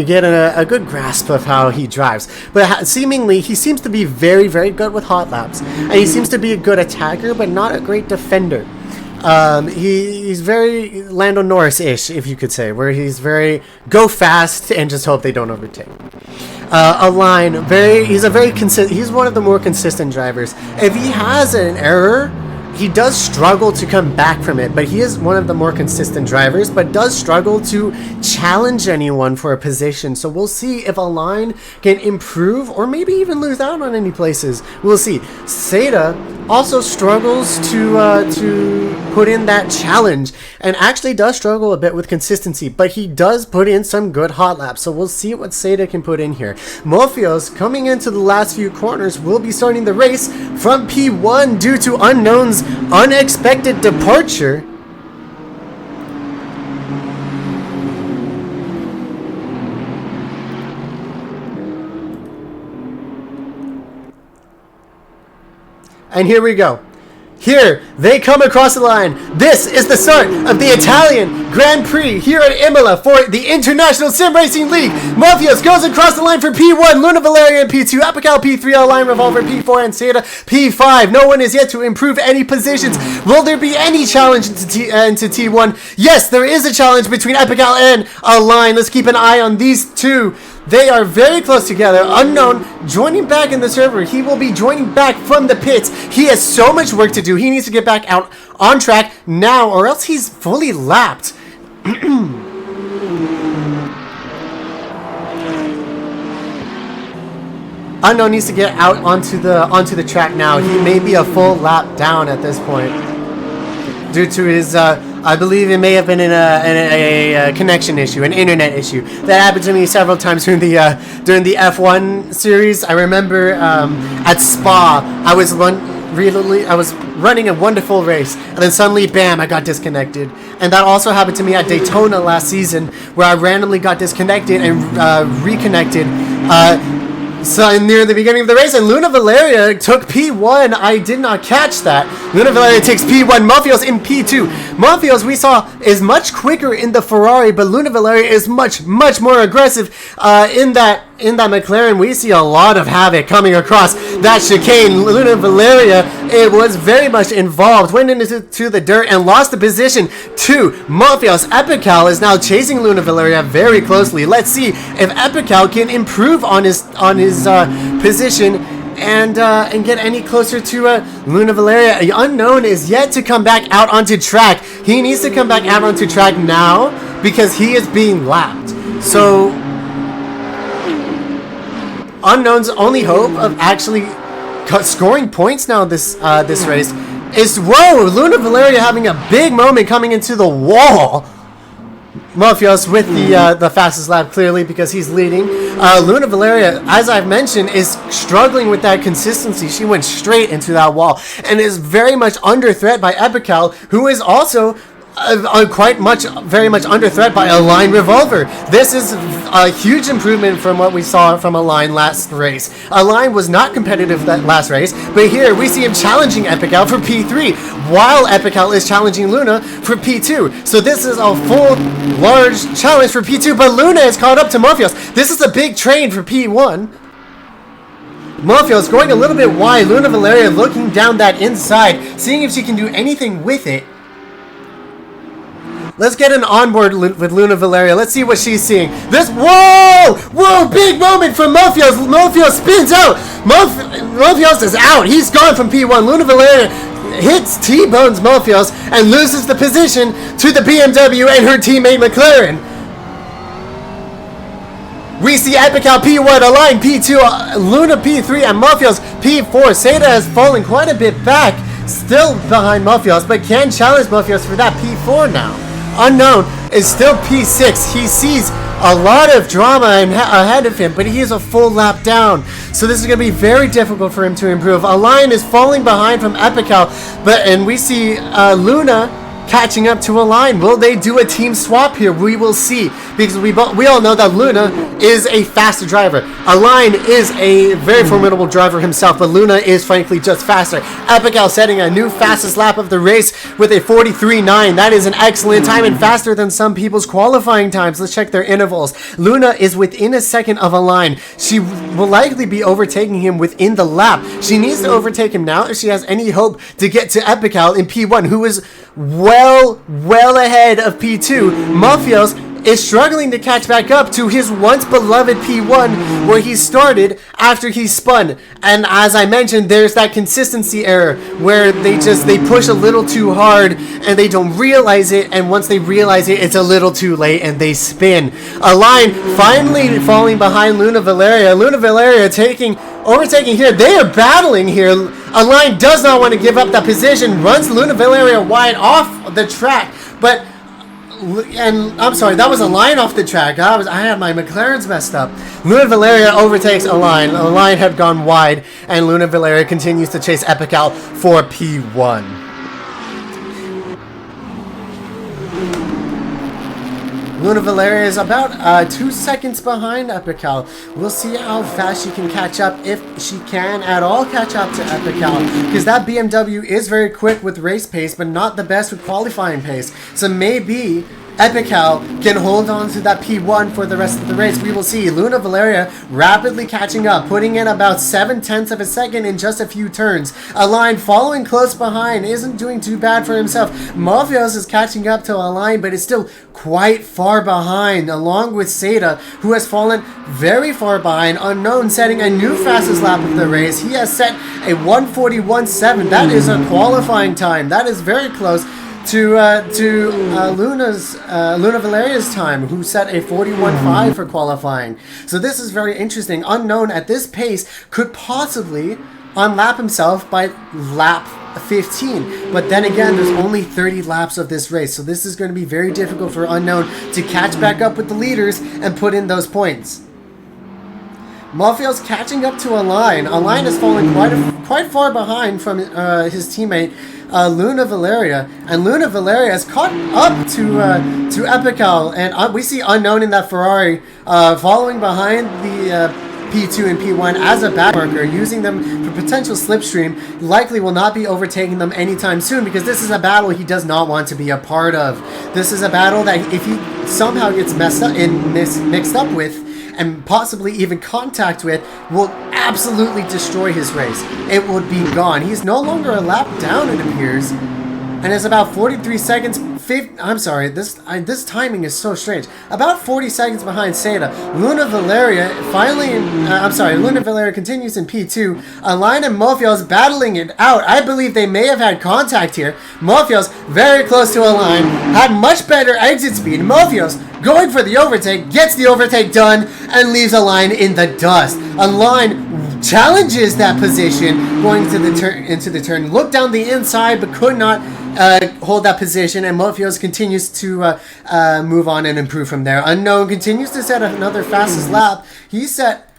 get a good grasp of how he drives. But seemingly, he seems to be very, very good with hot laps, and he seems to be a good attacker, but not a great defender. He's very Lando Norris-ish, if you could say, where he's very go fast and just hope they don't overtake. Align, he's one of the more consistent drivers. If he has an error, he does struggle to come back from it, but he is one of the more consistent drivers, but does struggle to challenge anyone for a position. So we'll see if Align can improve, or maybe even lose out on any places. We'll see. Seda also struggles to put in that challenge, and actually does struggle a bit with consistency, but he does put in some good hot laps. So we'll see what Seda can put in here. Morpheus, coming into the last few corners, will be starting the race from P1 due to Unknown's unexpected departure. And here we go. Here, they come across the line. This is the start of the Italian Grand Prix here at Imola for the International Sim Racing League. Morpheus goes across the line for P1, Luna Valeria in P2, Apical P3, Align Revolver P4, and Seda P5. No one is yet to improve any positions. Will there be any challenge into T1? Yes, there is a challenge between Apical and Align. Let's keep an eye on these two. They are very close together. Unknown joining back in the server. He will be joining back from the pits. He has so much work to do. He needs to get back out on track now, or else he's fully lapped. Unknown needs to get out onto the track now. He may be a full lap down at this point due to his. I believe it may have been a connection issue, an internet issue. That happened to me several times during the F1 series. I remember at Spa, I was running a wonderful race, and then suddenly, bam, I got disconnected. And that also happened to me at Daytona last season, where I randomly got disconnected and reconnected. So near the beginning of the race, and Luna Valeria took P1. I did not catch that. Luna Valeria takes P1. Malfios in P2. Malfios, we saw, is much quicker in the Ferrari, but Luna Valeria is much more aggressive in that McLaren. We see a lot of havoc coming across that chicane. Luna Valeria, it was very much involved, went into the dirt and lost the position to Malfios. Epical is now chasing Luna Valeria very closely. Let's see if Epical can improve on his position and get any closer to Luna Valeria. Unknown is yet to come back out onto track. He needs to come back out onto track now because he is being lapped. So Unknown's only hope of actually scoring points now this race is, whoa, Luna Valeria having a big moment coming into the wall. Malfios with the fastest lap, clearly, because he's leading. Luna Valeria, as I've mentioned, is struggling with that consistency. She went straight into that wall and is very much under threat by Epical, who is also very much under threat by Align Revolver. This is a huge improvement from what we saw from Align last race. Align was not competitive that last race, but here we see him challenging Epical for P3, while Epical is challenging Luna for P2. So this is a full, large challenge for P2, but Luna is caught up to Malfios. This is a big train for P1. Malfios going a little bit wide. Luna Valeria looking down that inside, seeing if she can do anything with it. Let's get an onboard with Luna Valeria. Let's see what she's seeing. Whoa, big moment for Malfios. Malfios spins out. Malfios is out. He's gone from P1. Luna Valeria hits T-bones Malfios and loses the position to the BMW and her teammate McLaren. We see Epical P1, Align P2, Luna P3, and Malfios P4. Seda has fallen quite a bit back, still behind Malfios, but can challenge Malfios for that P4 now. Unknown is still P6. He sees a lot of drama ahead of him, but he is a full lap down. So this is going to be very difficult for him to improve. Align is falling behind from Epical, and we see Luna catching up to Align. Will they do a team swap here? We will see, because we all know that Luna is a faster driver. Align is a very formidable driver himself, but Luna is frankly just faster. Epical setting a new fastest lap of the race with a 43.9. That is an excellent time and faster than some people's qualifying times. Let's check their intervals. Luna is within a second of Align. She will likely be overtaking him within the lap. She needs to overtake him now if she has any hope to get to Epical in P1, who is well ahead of P2. Malfios is struggling to catch back up to his once beloved P1 where he started after he spun. And as I mentioned, there's that consistency error where they push a little too hard and they don't realize it, and once they realize it, it's a little too late and they spin. Align finally falling behind Luna Valeria. Luna Valeria overtaking here. They are battling here. Align does not want to give up that position, runs Luna Valeria wide off the track, and I'm sorry, that was Align off the track. I had my McLarens messed up. Luna Valeria overtakes Align. Align had gone wide, and Luna Valeria continues to chase Epical for P1. Luna Valeria is about 2 seconds behind Epical. We'll see how fast she can catch up, if she can at all catch up to Epical, because that BMW is very quick with race pace, but not the best with qualifying pace. So maybe Epical can hold on to that P1 for the rest of the race. We will see. Luna Valeria rapidly catching up, putting in about 7/10 of a second in just a few turns. Align following close behind, isn't doing too bad for himself. Malfios is catching up to Align, but is still quite far behind, along with Seda, who has fallen very far behind. Unknown setting a new fastest lap of the race. He has set a 1:41.7. That is a qualifying time. That is very close Luna Valeria's time, who set a 41.5 for qualifying. So this is very interesting. Unknown at this pace could possibly unlap himself by lap 15, but then again, there's only 30 laps of this race, so this is going to be very difficult for Unknown to catch back up with the leaders and put in those points. Mafio's catching up to Align. Align has fallen quite far behind from his teammate Luna Valeria, and Luna Valeria has caught up to Epical, and we see Unknown in that Ferrari following behind the P2 and P1 as a back marker, using them for potential slipstream. Likely will not be overtaking them anytime soon, because this is a battle he does not want to be a part of. This is a battle that if he somehow gets mixed up with and possibly even contact with, will absolutely destroy his race. It would be gone. He's no longer a lap down, it appears, and is about 43 seconds. I'm sorry, this timing is so strange. About 40 seconds behind Seda. Luna Valeria Luna Valeria continues in P2. Align and Mofios battling it out. I believe they may have had contact here. Mofios very close to Align, had much better exit speed. Mofios going for the overtake, gets the overtake done, and leaves Align in the dust. Align challenges that position, going into the turn, looked down the inside but could not hold that position, and Mofios continues to move on and improve from there. Unknown continues to set another fastest lap. He set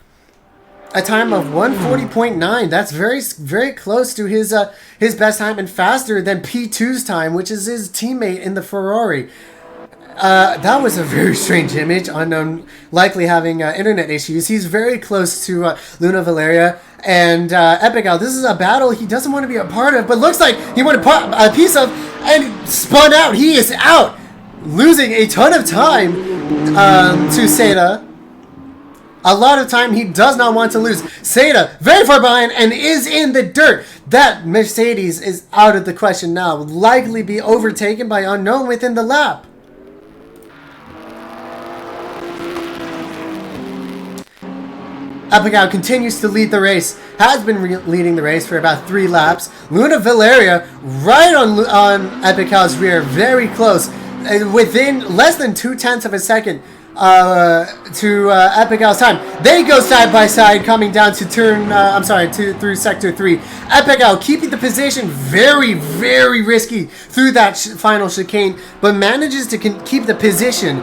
a time of 140.9. That's very, very close to his best time, and faster than P2's time, which is his teammate in the Ferrari. That was a very strange image. Unknown likely having internet issues. He's very close to Luna Valeria and Epical. This is a battle he doesn't want to be a part of, but looks like he wanted a piece of, and spun out. He is out, losing a ton of time to Seda. A lot of time he does not want to lose. Seda very far behind and is in the dirt. That Mercedes is out of the question now. Will likely be overtaken by Unknown within the lap. Epical continues to lead the race, has been leading the race for about 3 laps. Luna Valeria right on Epical's rear, very close, within less than 0.2 of a second to Epical's time. They go side by side, coming down to through sector 3. Epical keeping the position, very, very risky through that final chicane, but manages to keep the position.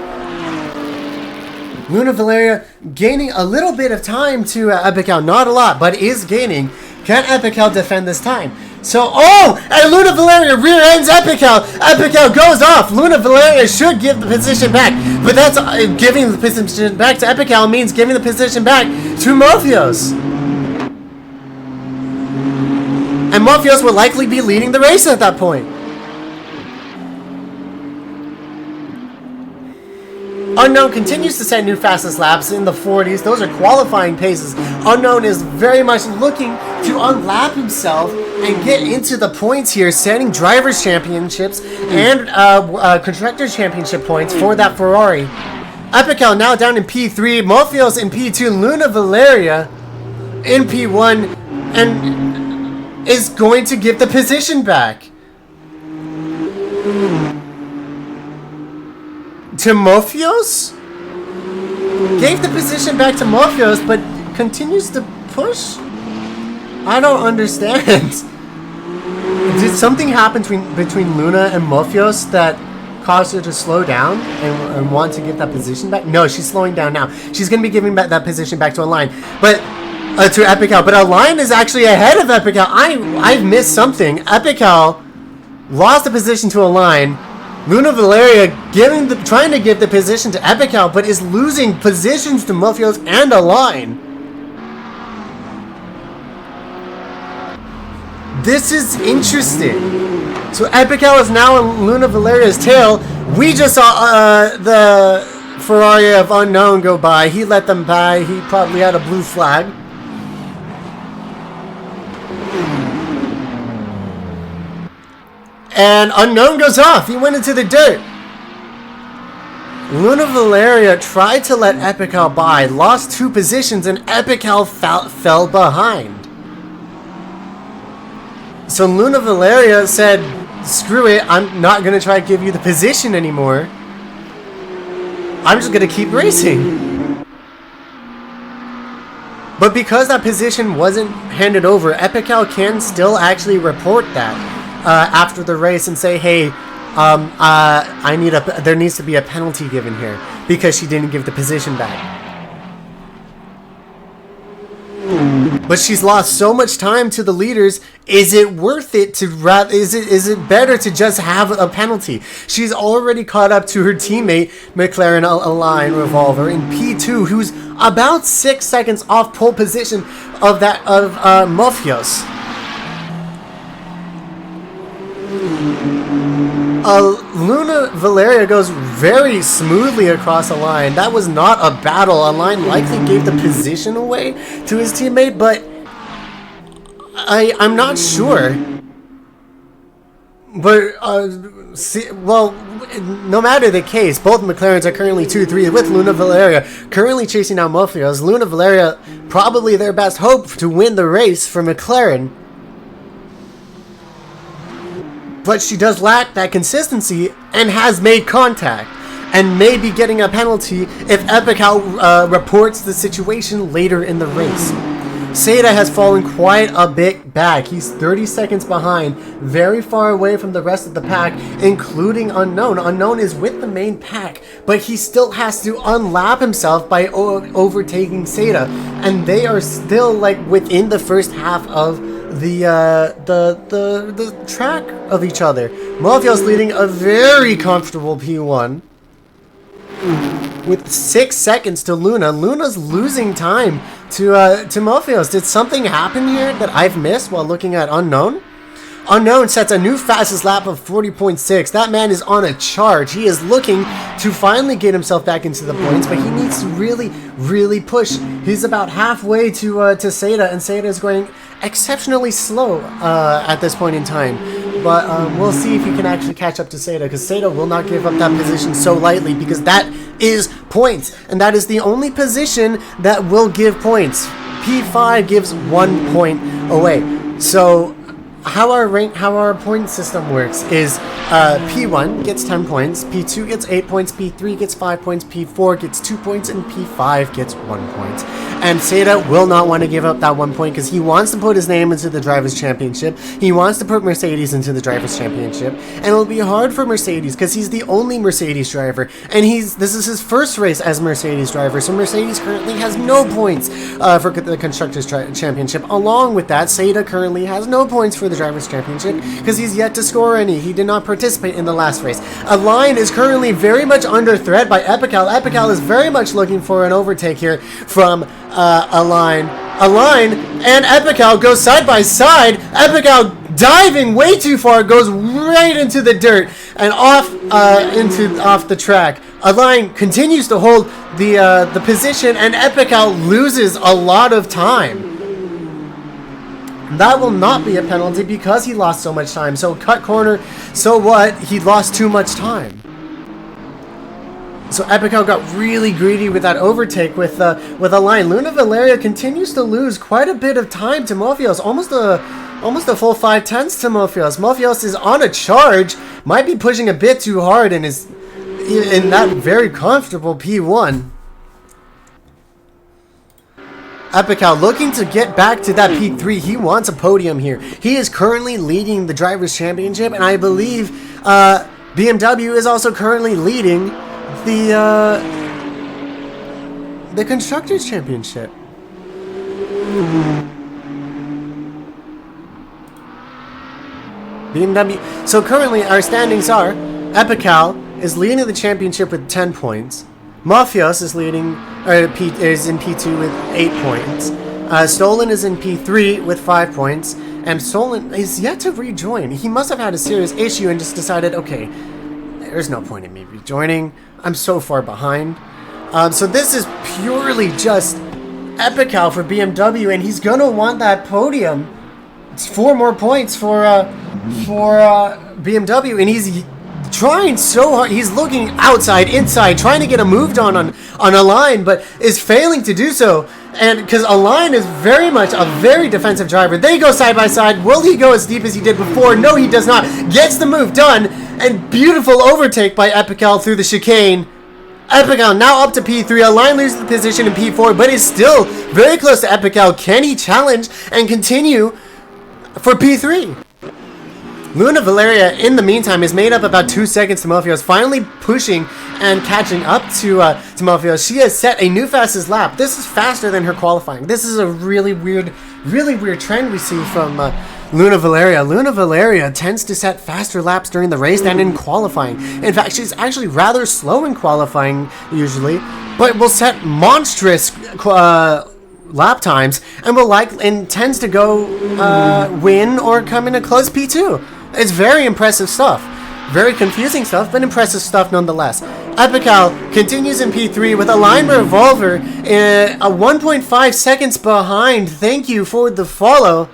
Luna Valeria gaining a little bit of time to Epical, not a lot, but is gaining. Can Epical defend this time? So, and Luna Valeria rear ends Epical. Epical goes off. Luna Valeria should give the position back, but that's giving the position back to Epical means giving the position back to Mofios. And Mofios will likely be leading the race at that point. Unknown continues to set new fastest laps in the 40s. Those are qualifying paces. Unknown is very much looking to unlap himself and get into the points here, setting drivers' championships and constructors' championship points for that Ferrari. Epical now down in P3, Mofios in P2, Luna Valeria in P1, and is going to give the position back to Mofios? Gave the position back to Mofios, but continues to push? I don't understand. Did something happen between Luna and Mofios that caused her to slow down and want to give that position back? No, she's slowing down now. She's going to be giving back that position back to Align, but to Epical. But Align is actually ahead of Epical. I've missed something. Epical lost the position to Align. Luna Valeria trying to give the position to Epical, but is losing positions to Mofios and Align. This is interesting. So Epical is now on Luna Valeria's tail. We just saw the Ferrari of Unknown go by. He let them by. He probably had a blue flag. And Unknown goes off. He went into the dirt. Luna Valeria tried to let Epical by, lost 2 positions, and Epical fell behind. So Luna Valeria said, screw it, I'm not going to try to give you the position anymore. I'm just going to keep racing. But because that position wasn't handed over, Epical can still actually report that after the race and say, hey, there needs to be a penalty given here because she didn't give the position back. But she's lost so much time to the leaders. Is it worth it to is it better to just have a penalty? She's already caught up to her teammate McLaren Align Revolver in P2, who's about 6 seconds off pole position of Mofios. Luna Valeria goes very smoothly across the line. That was not a battle. Align likely gave the position away to his teammate, but I'm not sure. But, no matter the case, both McLarens are currently 2-3 with Luna Valeria currently chasing down Mofios. Luna Valeria, probably their best hope to win the race for McLaren. But she does lack that consistency and has made contact and may be getting a penalty if Epical reports the situation later in the race. Seda has fallen quite a bit back. He's 30 seconds behind, very far away from the rest of the pack, including Unknown. Unknown is with the main pack, but he still has to unlap himself by overtaking Seda, and they are still like within the first half of the track of each other. Mofios leading a very comfortable P1 with 6 seconds to Luna. Luna's losing time to Mofios. Did something happen here that I've missed while looking at Unknown? Unknown sets a new fastest lap of 40.6. That man is on a charge. He is looking to finally get himself back into the points, but he needs to really push. He's about halfway to Seda, and Seda is going exceptionally slow at this point in time. But we'll see if he can actually catch up to Seda, because Seda will not give up that position so lightly, because that is points, and that is the only position that will give points. P5 gives 1 point away. So how our point system works is P1 gets 10 points, P2 gets 8 points, P3 gets 5 points, P4 gets 2 points, and P5 gets 1 point. And Seda will not want to give up that 1 point because he wants to put his name into the Drivers' Championship. He wants to put Mercedes into the Drivers' Championship. And it'll be hard for Mercedes because he's the only Mercedes driver. And this is his first race as Mercedes driver. So Mercedes currently has no points for the Constructors' Championship. Along with that, Seda currently has no points for the Drivers' Championship because he's yet to score any. He did not participate in the last race. Align is currently very much under threat by Epical. Epical is very much looking for an overtake here from Align and Epical go side by side. Epical diving way too far, goes right into the dirt and off the track. Align continues to hold the position, and Epical loses a lot of time. That will not be a penalty because he lost so much time. So cut corner, so what? He lost too much time. So Epical got really greedy with that overtake with Align. Luna Valeria continues to lose quite a bit of time to Mofios, almost a full 5/10 to Mofios. Mofios is on a charge, might be pushing a bit too hard, and is in that very comfortable P1. Epical looking to get back to that P3. He wants a podium here. He is currently leading the Drivers' Championship, and I believe BMW is also currently leading the Constructors' Championship. BMW. So currently our standings are: Epical is leading the championship with 10 points. Mofios is is in P2 with 8 points. Stolen is in P3 with 5 points, and Stolen is yet to rejoin. He must have had a serious issue and just decided, okay, there's no point in me rejoining. I'm so far behind. So this is purely just Epical for BMW, and he's gonna want that podium. It's 4 more points for BMW, and he's trying so hard. He's looking outside, inside, trying to get a move on a line, but is failing to do so. And because Alain is very much a very defensive driver. They go side by side. Will he go as deep as he did before? No, he does not. Gets the move done. And beautiful overtake by Epical through the chicane. Epical now up to P3. Alain loses the position in P4, but is still very close to Epical. Can he challenge and continue for P3? Luna Valeria, in the meantime, is made up about 2 seconds to Mofios, finally pushing and catching up to Mofios. She has set a new fastest lap. This is faster than her qualifying. This is a really weird trend we see from Luna Valeria. Luna Valeria tends to set faster laps during the race than in qualifying. In fact, she's actually rather slow in qualifying usually, but will set monstrous lap times and tends to go win or come in a close P2. It's very impressive stuff. Very confusing stuff, but impressive stuff nonetheless. Epical continues in P3 with a line revolver a 1.5 seconds behind. Thank you for the follow.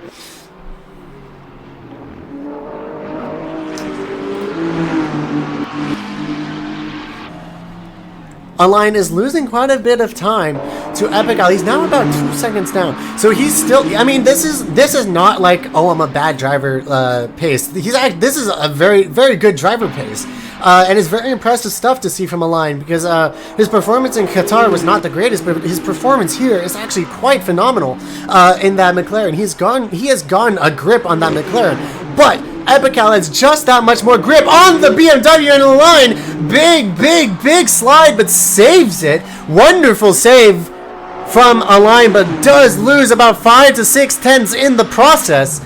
Alain is losing quite a bit of time to Epical. He's now about 2 seconds down. So he's still, I mean, this is not like, oh, I'm a bad driver pace. This is a very, very good driver pace. And it's very impressive stuff to see from Alain because his performance in Qatar was not the greatest, but his performance here is actually quite phenomenal in that McLaren. He has gotten a grip on that McLaren, but Epical has just that much more grip on the BMW and Alain. Big slide, but saves it. Wonderful save from Alain, but does lose about 5 to 6 tenths in the process.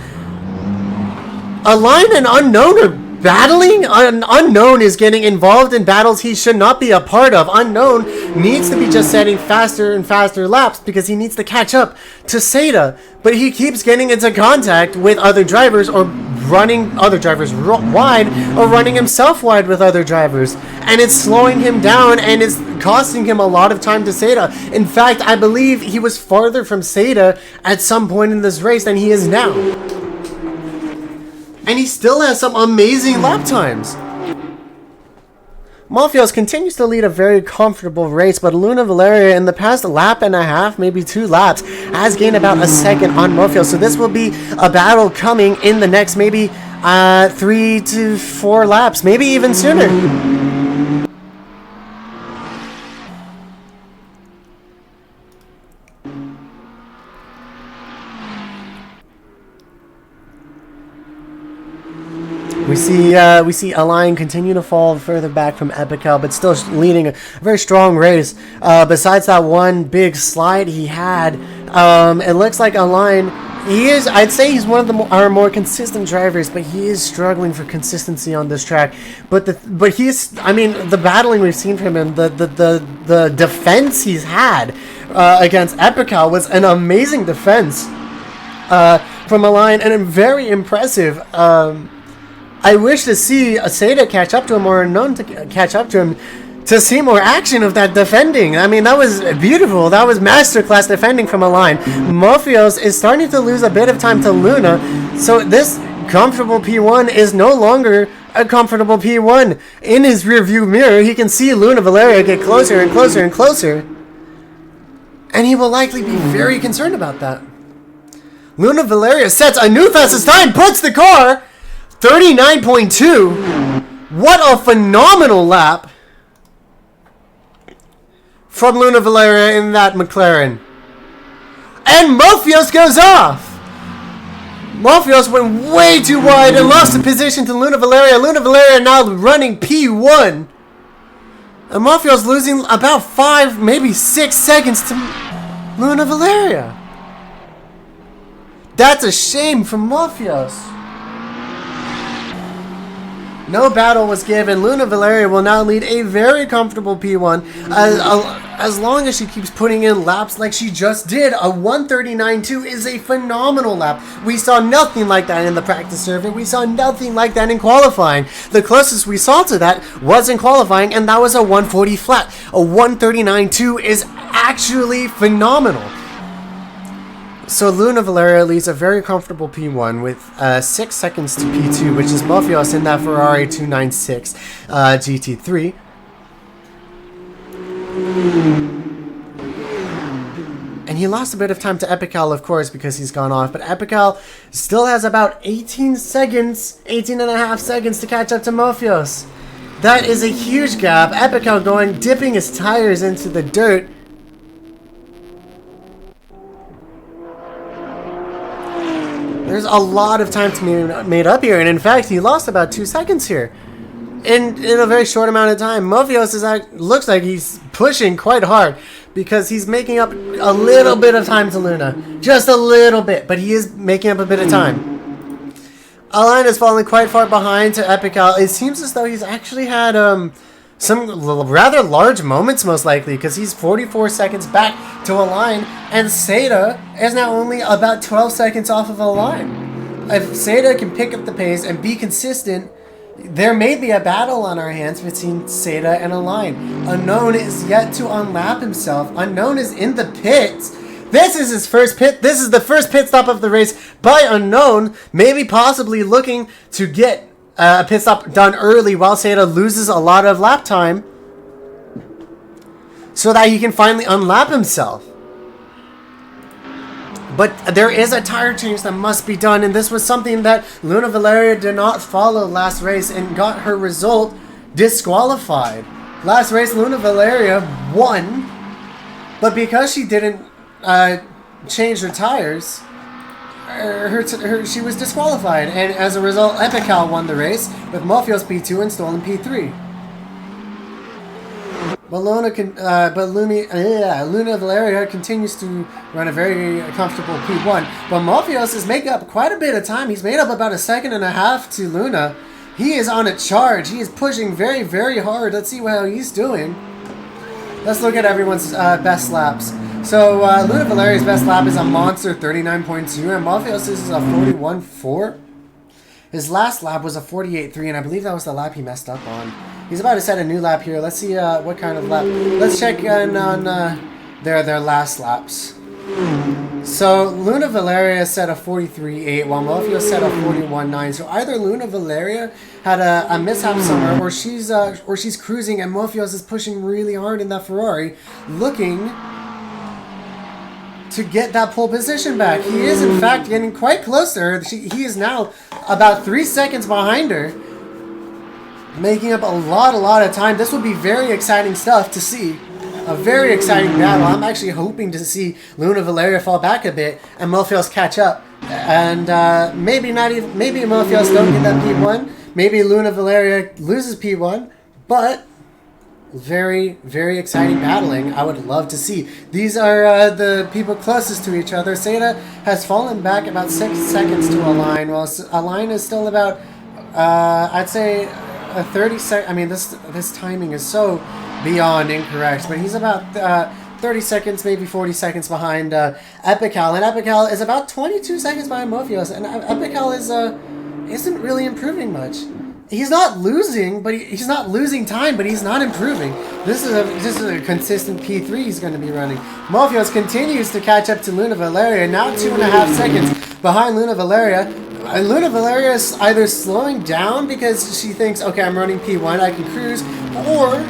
Alain and Unknown are battling. Unknown is getting involved in battles he should not be a part of. Unknown needs to be just setting faster and faster laps because he needs to catch up to Seda, but he keeps getting into contact with other drivers or running other drivers wide or running himself wide with other drivers, and it's slowing him down and is costing him a lot of time to Seda. In fact, I believe he was farther from Seda at some point in this race than he is now. And he still has some amazing lap times. Mofios continues to lead a very comfortable race, but Luna Valeria in the past lap and a half, maybe 2 laps, has gained about a second on Mofios. So this will be a battle coming in the next maybe 3 to 4 laps, maybe even sooner. We see Alain continue to fall further back from Epical, but still leading a very strong race. Besides that one big slide he had, it looks like Alain, I'd say he's one of our more consistent drivers, but he is struggling for consistency on this track. But the battling we've seen from him, the defense he's had against Epical was an amazing defense from Alain, and very impressive. I wish to see Seda catch up to him or Unknown to catch up to him to see more action of that defending. I mean, that was beautiful. That was masterclass defending from Alain. Mofios is starting to lose a bit of time to Luna, so this comfortable P1 is no longer a comfortable P1. In his rearview mirror, he can see Luna Valeria get closer and closer and closer, and he will likely be very concerned about that. Luna Valeria sets a new fastest time, puts the car 39.2. What a phenomenal lap from Luna Valeria in that McLaren. And Mofios goes off. Mofios went way too wide and lost the position to Luna Valeria. Luna Valeria now running P1. And Mofios losing about 5, maybe 6 seconds to Luna Valeria. That's a shame for Mofios. No battle was given. Luna Valeria will now lead a very comfortable P1 as long as she keeps putting in laps like she just did. A 1:39.2 is a phenomenal lap. We saw nothing like that in the practice survey. We saw nothing like that in qualifying. The closest we saw to that was in qualifying, and that was a 140 flat. A 1:39.2 is actually phenomenal. So Luna Valeria leads a very comfortable P1 with 6 seconds to P2, which is Mofios in that Ferrari 296 GT3. And he lost a bit of time to Epical, of course, because he's gone off. But Epical still has about 18 seconds, 18 and a half seconds to catch up to Morpheus. That is a huge gap. Epical dipping his tires into the dirt. There's a lot of time to be made up here, and in fact, he lost about 2 seconds here. In a very short amount of time. Morpheus looks like he's pushing quite hard because he's making up a little bit of time to Luna. Just a little bit, but he is making up a bit of time. Align is falling quite far behind to Epical. It seems as though he's actually had some rather large moments, most likely, because he's 44 seconds back to Align, and Seda is now only about 12 seconds off of Align. If Seda can pick up the pace and be consistent, there may be a battle on our hands between Seda and Align. Unknown is yet to unlap himself. Unknown is in the pits. This is his first pit. This is the first pit stop of the race by Unknown. Maybe possibly looking to get a pit stop done early while Seda loses a lot of lap time so that he can finally unlap himself. But there is a tire change that must be done, and this was something that Luna Valeria did not follow last race and got her result disqualified. Last race, Luna Valeria won, but because she didn't change her tires, she was disqualified, and as a result, Epical won the race with Morpheus P2 and Stolen P3. But Luna Valeria continues to run a very comfortable P1. But Morpheus is making up quite a bit of time. He's made up about 1.5 seconds to Luna. He is on a charge. He is pushing very, very hard. Let's see how he's doing. Let's look at everyone's best laps. So Luna Valeria's best lap is a monster 39.2, and Morpheus is a 41.4. His last lap was a 48.3, and I believe that was the lap he messed up on. He's about to set a new lap here. Let's see what kind of lap. Let's check in on their last laps. So Luna Valeria set a 43.8, while Morpheus set a 41.9. So either Luna Valeria had a mishap somewhere, or she's cruising, and Morpheus is pushing really hard in that Ferrari, looking to get that pole position back. He is in fact getting quite close to her. He is now about 3 seconds behind her, making up a lot of time. This will be very exciting stuff to see. A very exciting battle. I'm actually hoping to see Luna Valeria fall back a bit and Morpheus catch up. And maybe Morpheus don't get that P1. Maybe Luna Valeria loses P1. But very, very exciting battling. I would love to see. These are the people closest to each other. Seda has fallen back about 6 seconds to Align, while Align is still about, I'd say, a 30 sec. I mean, this timing is so beyond incorrect, but he's about 30 seconds, maybe 40 seconds behind Epical, and Epical is about 22 seconds behind Morpheus, and Epical isn't really improving much. He's not losing, but he's not losing time, but he's not improving. This is a consistent P3 he's going to be running. Morpheus continues to catch up to Luna Valeria, now 2.5 seconds behind Luna Valeria. Luna Valeria is either slowing down because she thinks, okay, I'm running P1, I can cruise, or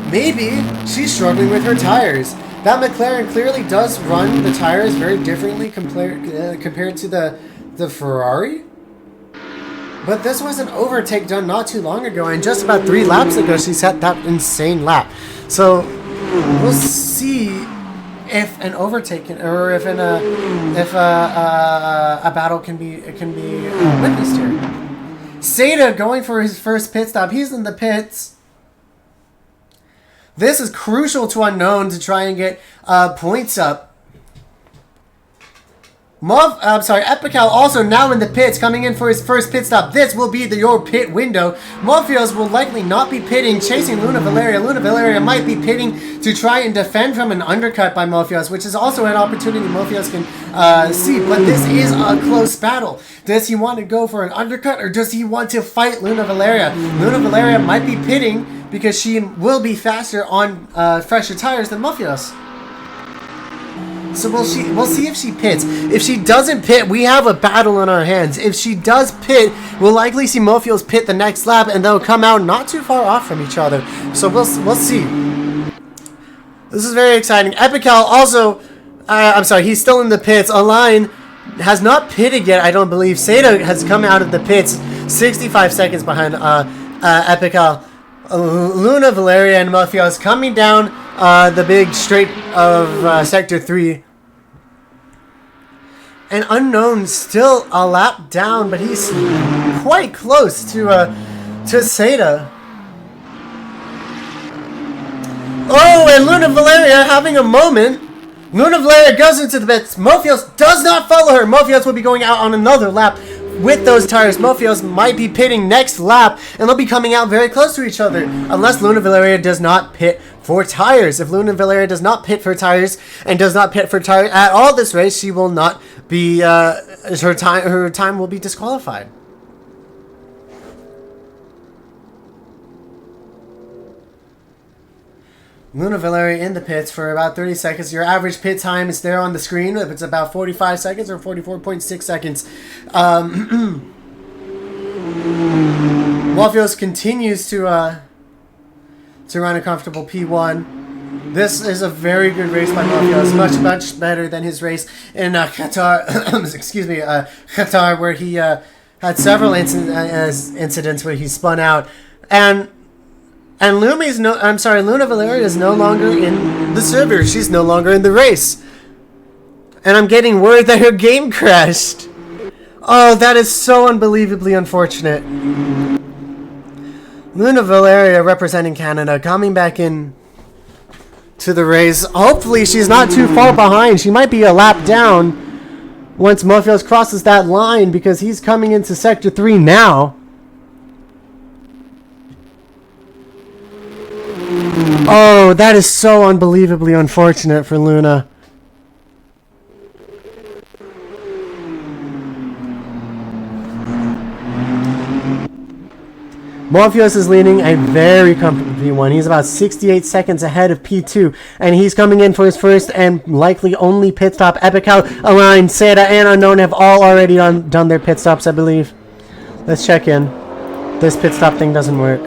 maybe she's struggling with her tires. That McLaren clearly does run the tires very differently compared to the Ferrari. But this was an overtake done not too long ago, and just about 3 laps ago she set that insane lap. So we'll see if an overtake or if a battle can be witnessed here. Seda going for his first pit stop. He's in the pits. This is crucial to Unknown to try and get points up. Epical also now in the pits, coming in for his first pit stop. This will be your pit window. Morpheus will likely not be pitting, chasing Luna Valeria. Luna Valeria might be pitting to try and defend from an undercut by Morpheus, which is also an opportunity Morpheus can see. But this is a close battle. Does he want to go for an undercut, or does he want to fight Luna Valeria? Luna Valeria might be pitting because she will be faster on fresher tires than Morpheus. So we'll see if she pits. If she doesn't pit, we have a battle on our hands. If she does pit, we'll likely see Morpheus pit the next lap, and they'll come out not too far off from each other. So we'll see. This is very exciting. Epical also I'm sorry, he's still in the pits. Align has not pitted yet, I don't believe. Seda has come out of the pits 65 seconds behind Epical. Luna, Valeria, and Melfios coming down the big straight of Sector 3. And Unknown still a lap down, but he's quite close to Seda. Oh, and Luna Valeria having a moment. Luna Valeria goes into the pits. Melfios does not follow her. Melfios will be going out on another lap with those tires. Melfios might be pitting next lap, and they'll be coming out very close to each other, unless Luna Valeria does not pit for tires. If Luna Valeria does not pit for tires and does not pit for tires at all this race, she will not be her time will be disqualified. Luna Valeria in the pits for about 30 seconds. Your average pit time is there on the screen. If it's about 45 seconds or 44.6 seconds. Melfios continues to run a comfortable P1. This is a very good race by Melfios. Much better than his race in Qatar. Excuse me, Qatar, where he had several incidents where he spun out. And Luna Valeria is no longer in the server. She's no longer in the race. And I'm getting word that her game crashed. Oh, that is so unbelievably unfortunate. Luna Valeria representing Canada coming back in to the race. Hopefully she's not too far behind. She might be a lap down once Melfios crosses that line, because he's coming into Sector 3 now. Oh, that is so unbelievably unfortunate for Luna. Melfios is leading a very comfortable P1. He's about 68 seconds ahead of P2, and he's coming in for his first and likely only pit stop. Epical, Align, Seda, and Unknown have all already done their pit stops, I believe. Let's check in. This pit stop thing doesn't work.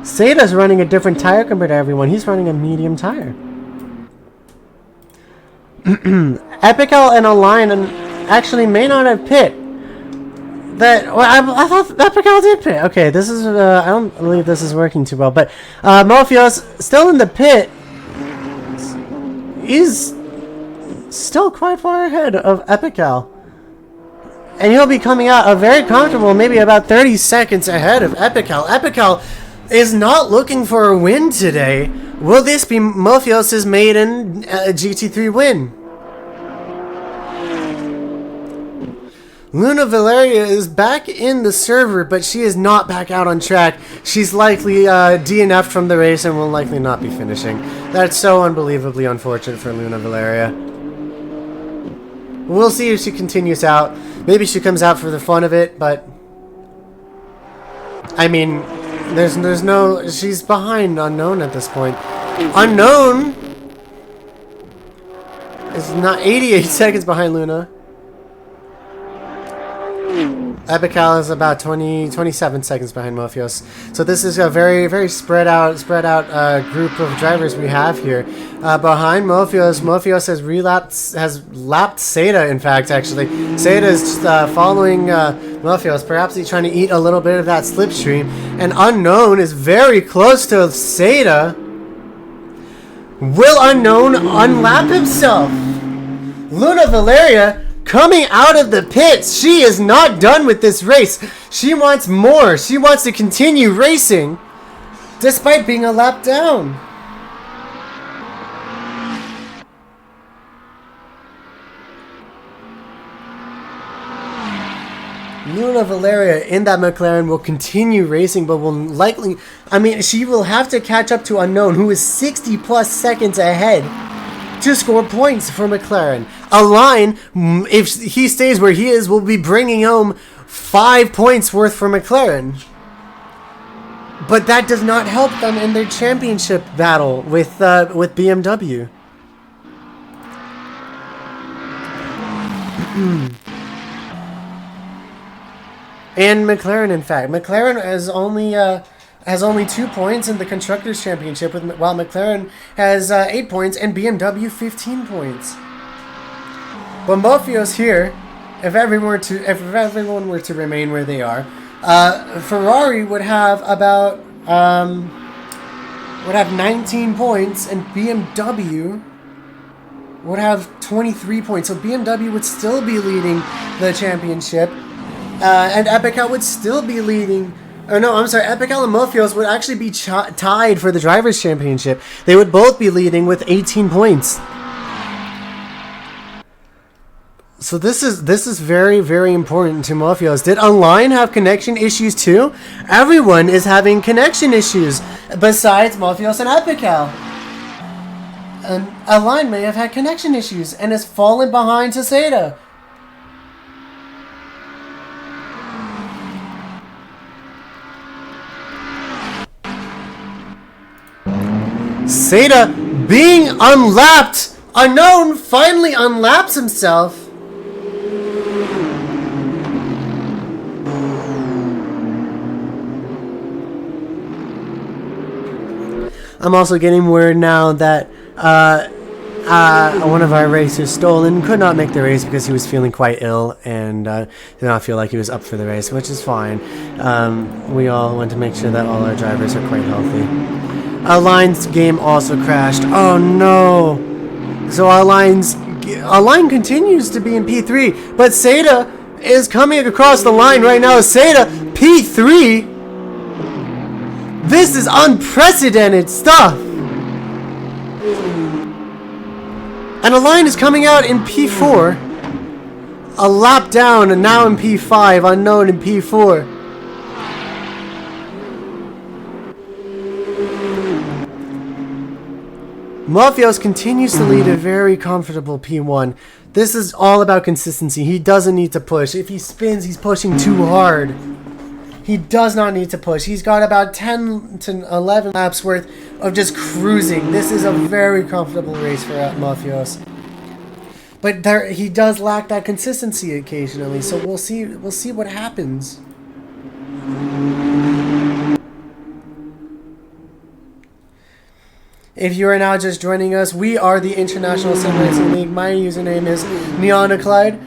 Seda's running a different tire compared to everyone. He's running a medium tire. Epical and Align actually may not have pit. I thought Epical did pit. Okay, this is I don't believe this is working too well. But Melfios still in the pit. He's still quite far ahead of Epical. And he'll be coming out a very comfortable, maybe about 30 seconds ahead of Epical. Epical is not looking for a win today. Will this be Melfios' maiden GT3 win? Luna Valeria is back in the server, but she is not back out on track. She's likely DNF'd from the race and will likely not be finishing. That's so unbelievably unfortunate for Luna Valeria. We'll see if she continues out. Maybe she comes out for the fun of it, but I mean, there's no, she's behind Unknown at this point. Unknown is not 88 seconds behind Luna. Epical is about 27 seconds behind Melfios. So this is a very, very spread out group of drivers we have here. Behind Melfios, Melfios has lapped Seda, in fact, actually. Seda is following Melfios. Perhaps he's trying to eat a little bit of that slipstream. And Unknown is very close to Seda. Will Unknown unlap himself? Luna Valeria coming out of the pits. She is not done with this race. She wants more. She wants to continue racing despite being a lap down. Luna Valeria in that McLaren will continue racing, but will likely, I mean, she will have to catch up to Unknown, who is 60 plus seconds ahead, to score points for McLaren. Align, if he stays where he is, will be bringing home 5 points worth for McLaren. But that does not help them in their championship battle with BMW. And McLaren, in fact. McLaren is only has only 2 points in the Constructors' Championship, while McLaren has 8 points and BMW 15 points. But Mofios here, if everyone were to remain where they are, Ferrari would have about 19 points, and BMW would have 23 points. So BMW would still be leading the championship, and Epical would still be leading. Oh no, I'm sorry. Epical and Mofios would actually be tied for the Drivers' Championship. They would both be leading with 18 points. So this is very, very important to Mofios. Did Align have connection issues too? Everyone is having connection issues besides Mofios and Epical. Align may have had connection issues and has fallen behind to Seda. Seda being unlapped. Unknown finally unlaps himself. I'm also getting word now that one of our racers, Stolen, could not make the race because he was feeling quite ill and did not feel like he was up for the race, which is fine. We all want to make sure that all our drivers are quite healthy. Align's game also crashed. Oh no! So Align continues to be in P3, but Seda is coming across the line right now. Seda, P3? This is unprecedented stuff! And Align is coming out in P4. A lap down and now in P5. Unknown in P4. Mofios continues to lead a very comfortable P1. This is all about consistency. He doesn't need to push. If he spins, he's pushing too hard. He does not need to push. He's got about 10 to 11 laps worth of just cruising. This is a very comfortable race for Mofios. But he does lack that consistency occasionally, so we'll see what happens. If you are now just joining us, we are the International Sim Racing League. My username is Neonoclide.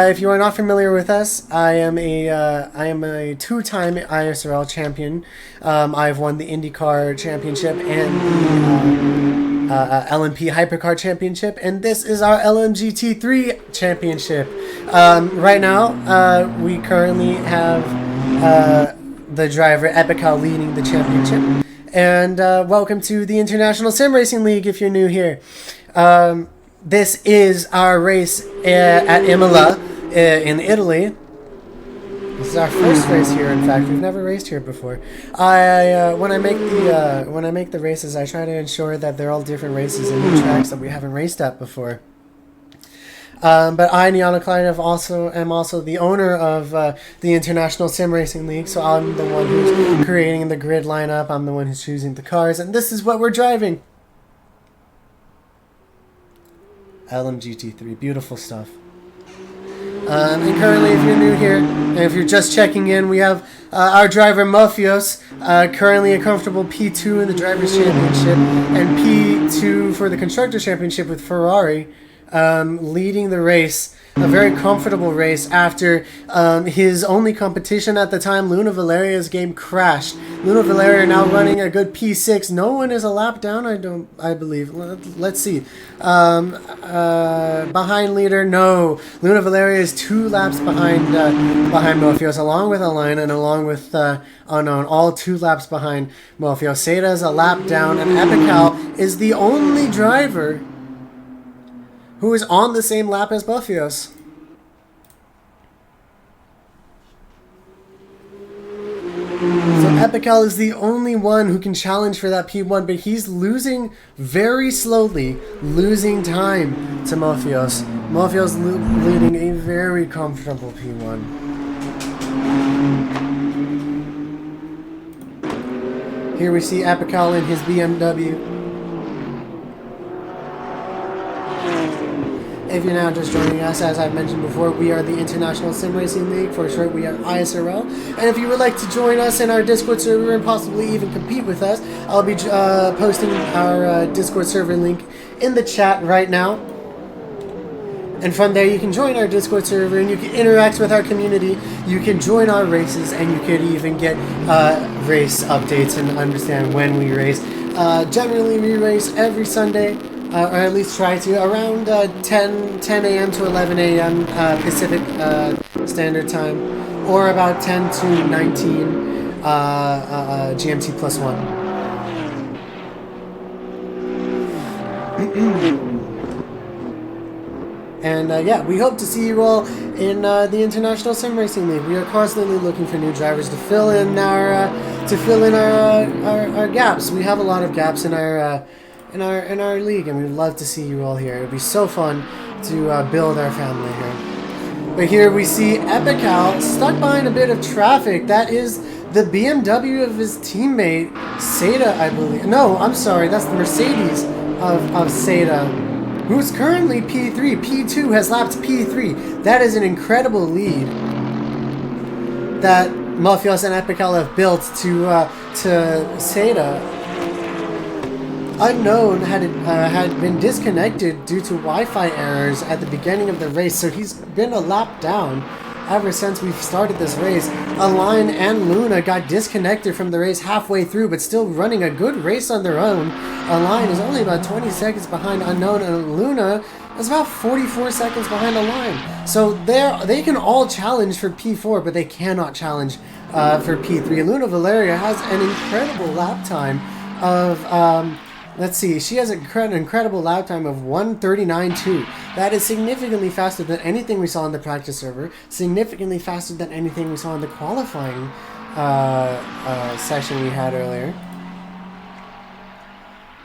If you are not familiar with us, I am a two-time ISRL champion. I've won the IndyCar Championship and the LMP Hypercar Championship, and this is our LMGT3 Championship. Right now, we currently have the driver Epical leading the championship. And welcome to the International Sim Racing League if you're new here. This is our race at Imola in Italy. This is our first race here, in fact. We've never raced here before. When I make the races, I try to ensure that they're all different races and new tracks that we haven't raced at before. But I, Neonocline, am also the owner of the International Sim Racing League, so I'm the one who's creating the grid lineup, I'm the one who's choosing the cars, and this is what we're driving. LMGT3, beautiful stuff. And currently, if you're new here, and if you're just checking in, we have our driver Mofios, currently a comfortable P2 in the Drivers' Championship, and P2 for the Constructors' Championship with Ferrari. Leading the race, a very comfortable race after his only competition at the time, Luna Valeria's game crashed. Luna Valeria now running a good P6. No one is a lap down, I believe. Let's see. Behind leader, no. Luna Valeria is 2 laps behind Mofios, along with Align and along with Unknown, all 2 laps behind Mofios. Seda is a lap down, and Epical is the only driver who is on the same lap as Mofios. So Epical is the only one who can challenge for that P1, but he's losing very slowly, losing time to Mofios. Mofios leading a very comfortable P1. Here we see Epical in his BMW. if you're now just joining us, as I've mentioned before, we are the International Sim Racing League. For short, we are ISRL. And if you would like to join us in our Discord server and possibly even compete with us, I'll be posting our Discord server link in the chat right now. And from there, you can join our Discord server and you can interact with our community. You can join our races and you could even get race updates and understand when we race. Generally, we race every Sunday, or at least try to, around 10 a.m. to 11 a.m. Pacific Standard Time, or about 10 to 19 GMT +1. And yeah, we hope to see you all in the International Sim Racing League. We are constantly looking for new drivers to fill in our gaps. We have a lot of gaps in our league, and we'd love to see you all here. It'd be so fun to build our family here. But here we see Epical stuck behind a bit of traffic. That is the BMW of his teammate Seda, I believe. No, I'm sorry, that's the Mercedes of Seda, who's currently P3. P2 has lapped P3. That is an incredible lead that Malfios and Epical have built to Seda. Unknown had been disconnected due to Wi-Fi errors at the beginning of the race, so he's been a lap down ever since we've started this race. Align and Luna got disconnected from the race halfway through, but still running a good race on their own. Align is only about 20 seconds behind Unknown, and Luna is about 44 seconds behind Align. So they can all challenge for P4, but they cannot challenge for P3. Luna Valeria has an incredible lap time of... let's see, she has an incredible lap time of 1:39.2. That is significantly faster than anything we saw on the practice server, significantly faster than anything we saw in the qualifying session we had earlier.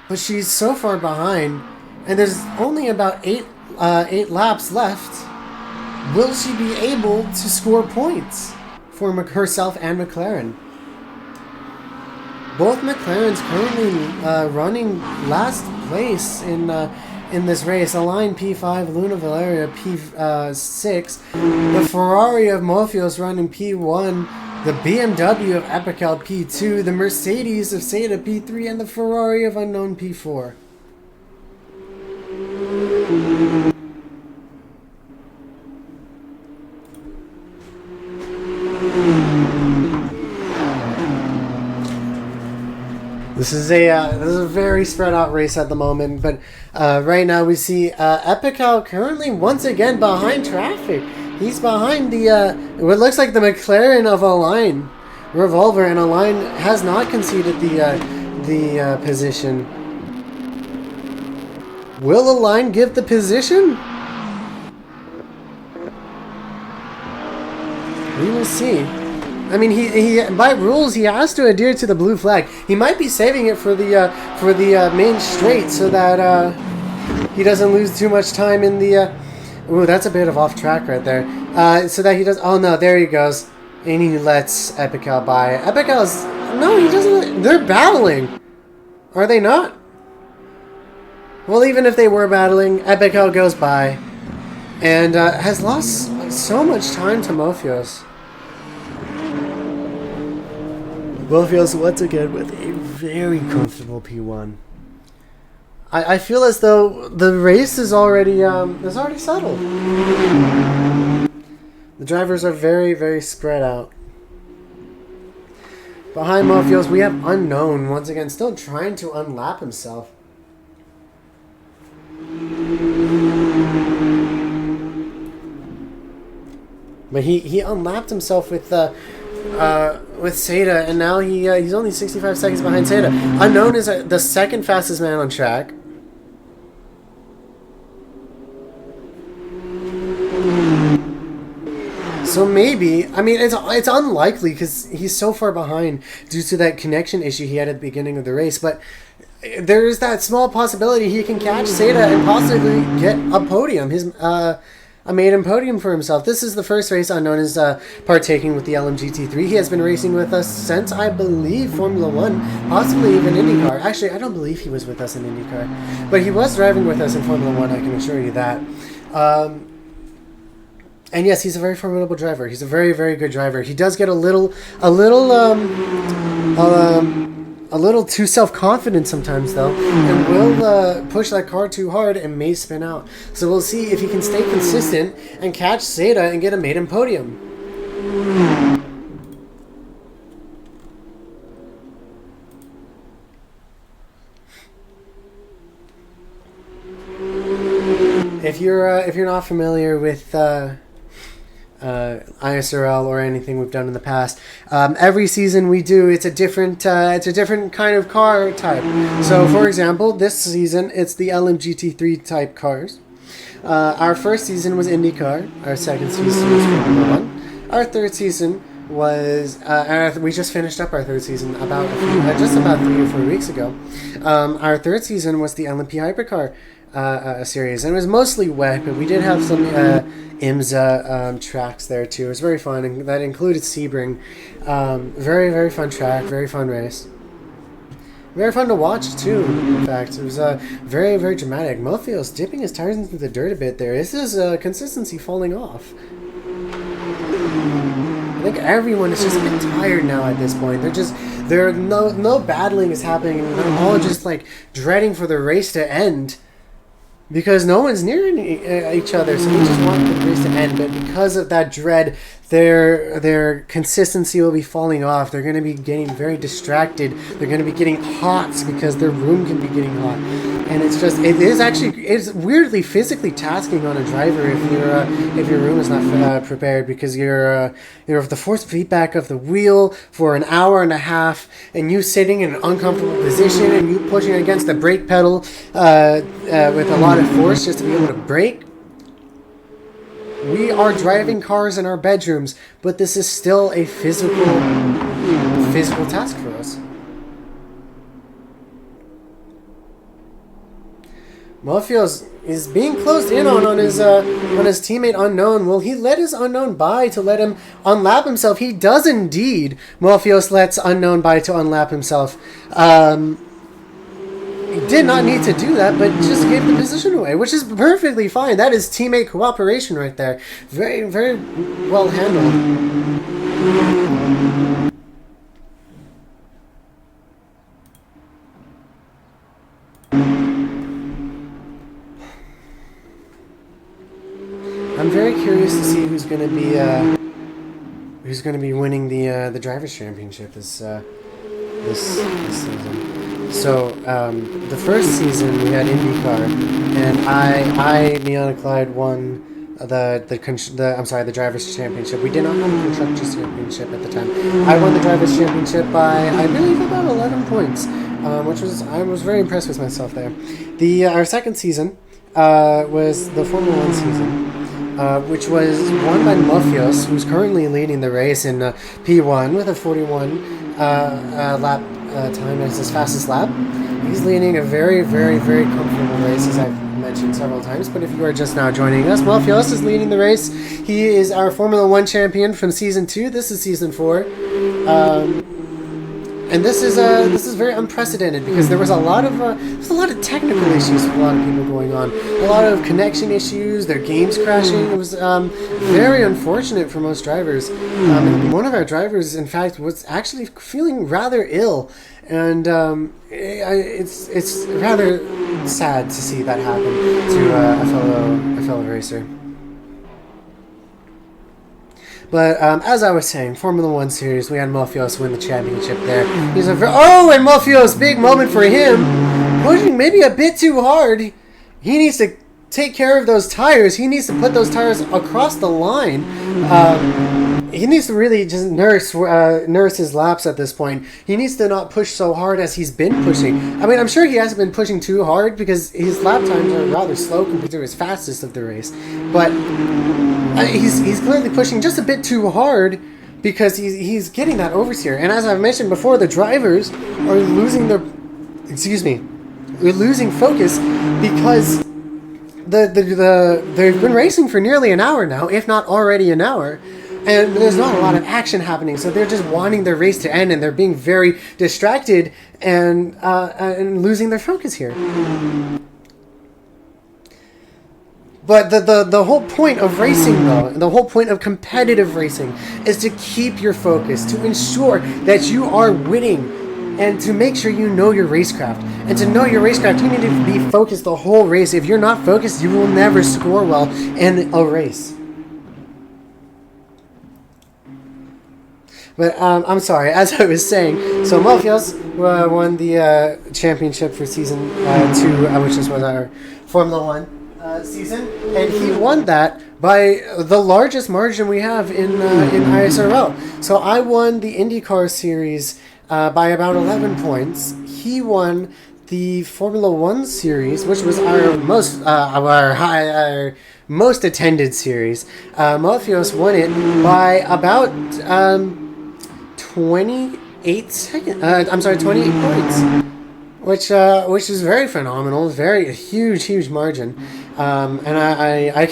But she's so far behind, and there's only about eight laps left. Will she be able to score points for herself and McLaren? Both McLarens currently running last place in this race. Align P5, Luna Valeria P6, the Ferrari of Morpheus running P1, the BMW of Epical P2, the Mercedes of Seda P3, and the Ferrari of Unknown P4. This is a very spread out race at the moment, but right now we see Epical currently once again behind traffic. He's behind what looks like the McLaren of Align Revolver, and Align has not conceded the position. Will Align give the position? We will see. I mean, he by rules he has to adhere to the blue flag. He might be saving it for the main straight so that he doesn't lose too much time in the. Ooh, that's a bit of off track right there. So that he does. Oh no, there he goes, and he lets Epical by. Epical's no, he doesn't. They're battling, are they not? Well, even if they were battling, Epical goes by, and has lost so much time to Morpheus. Morpheus once again with a very comfortable P1. I feel as though the race is already settled. The drivers are very, very spread out. Behind Morpheus, we have Unknown once again, still trying to unlap himself. But he unlapped himself with Seda, and now he's only 65 seconds behind Seda. Unknown is the second fastest man on track. So maybe, I mean, it's unlikely because he's so far behind due to that connection issue he had at the beginning of the race, but there is that small possibility he can catch Seda and possibly get a podium. A maiden podium for himself. This is the first race Unknown is partaking with the GT3. He has been racing with us since, I believe, Formula 1, possibly even IndyCar. Actually, I don't believe he was with us in IndyCar, but he was driving with us in Formula 1, I can assure you that. And yes, he's a very formidable driver. He's a very, very good driver. He does get a little too self-confident sometimes, though, and will push that car too hard and may spin out. So we'll see if he can stay consistent and catch Zeta and get a maiden podium. If you're not familiar with ISRL or anything we've done in the past, every season we do, it's a different kind of car type. So for example, this season it's the GT3 type cars. Our first season was IndyCar. Our second season was Formula 1. Our third season was we just finished up our third season just about 3 or 4 weeks ago. Our third season was the LMP Hypercar series, and it was mostly wet, but we did have some IMSA tracks there too. It was very fun, and that included Sebring. Very, very fun track, very fun race. Very fun to watch too, in fact. It was very, very dramatic. Mofios dipping his tires into the dirt a bit there. This is consistency falling off. I think everyone is just a bit tired now at this point. No battling is happening, and they're all just like dreading for the race to end. Because no one's near each other, so they just want the race to end. But because of that dread, their consistency will be falling off. They're going to be getting very distracted. They're going to be getting hot because their room can be getting hot. And it's weirdly physically tasking on a driver if your room is not prepared, because you're the force feedback of the wheel for an hour and a half, and you sitting in an uncomfortable position and you pushing against the brake pedal with a lot of force just to be able to brake. We are driving cars in our bedrooms, but this is still a physical task for us. Mofios is being closed in on his teammate Unknown. Will he let his Unknown by to let him unlap himself? He does indeed. Mofios lets Unknown by to unlap himself. He did not need to do that, but just gave the position away, which is perfectly fine. That is teammate cooperation right there. Very, very well handled. I'm very curious to see who's going to be winning the drivers' championship this season. So the first season we had IndyCar, and I Neon Clyde won the drivers' championship. We did not have a constructors' championship at the time. I won the drivers' championship by, I believe, about 11 points, I was very impressed with myself there. Our second season was the Formula 1 season, which was won by Mofios, who's currently leading the race in P1 with a 41 lap time as his fastest lap. He's leading a very, very, very comfortable race, as I've mentioned several times. But if you are just now joining us, Mofios is leading the race. He is our Formula 1 champion from Season 2. This is Season 4. And this is very unprecedented, because there was a lot of technical issues with a lot of people going on, a lot of connection issues, their games crashing. It was very unfortunate for most drivers. And one of our drivers, in fact, was actually feeling rather ill, and it's rather sad to see that happen to a fellow racer. But as I was saying, Formula 1 series, we had Mofios win the championship there. He's and Mofios, big moment for him. Pushing maybe a bit too hard. He needs to take care of those tires. He needs to put those tires across the line. He needs to really just nurse his laps at this point. He needs to not push so hard as he's been pushing. I mean, I'm sure he hasn't been pushing too hard, because his lap times are rather slow compared to his fastest of the race. But he's clearly pushing just a bit too hard, because he's getting that oversteer. And as I've mentioned before, the drivers are losing they're losing focus, because they've been racing for nearly an hour now, if not already an hour. And there's not a lot of action happening, so they're just wanting their race to end, and they're being very distracted and losing their focus here. But the whole point of racing, though, and the whole point of competitive racing is to keep your focus, to ensure that you are winning, and to make sure you know your racecraft. And to know your racecraft, you need to be focused the whole race. If you're not focused, you will never score well in a race. But I'm sorry, as I was saying, so Malfios won the championship for season 2, which was our Formula 1 season, and he won that by the largest margin we have in ISRL. So I won the IndyCar series by about 11 points. He won the Formula 1 series, which was our most attended series. Malfios won it by about 28 points, which is very phenomenal, a huge margin. And I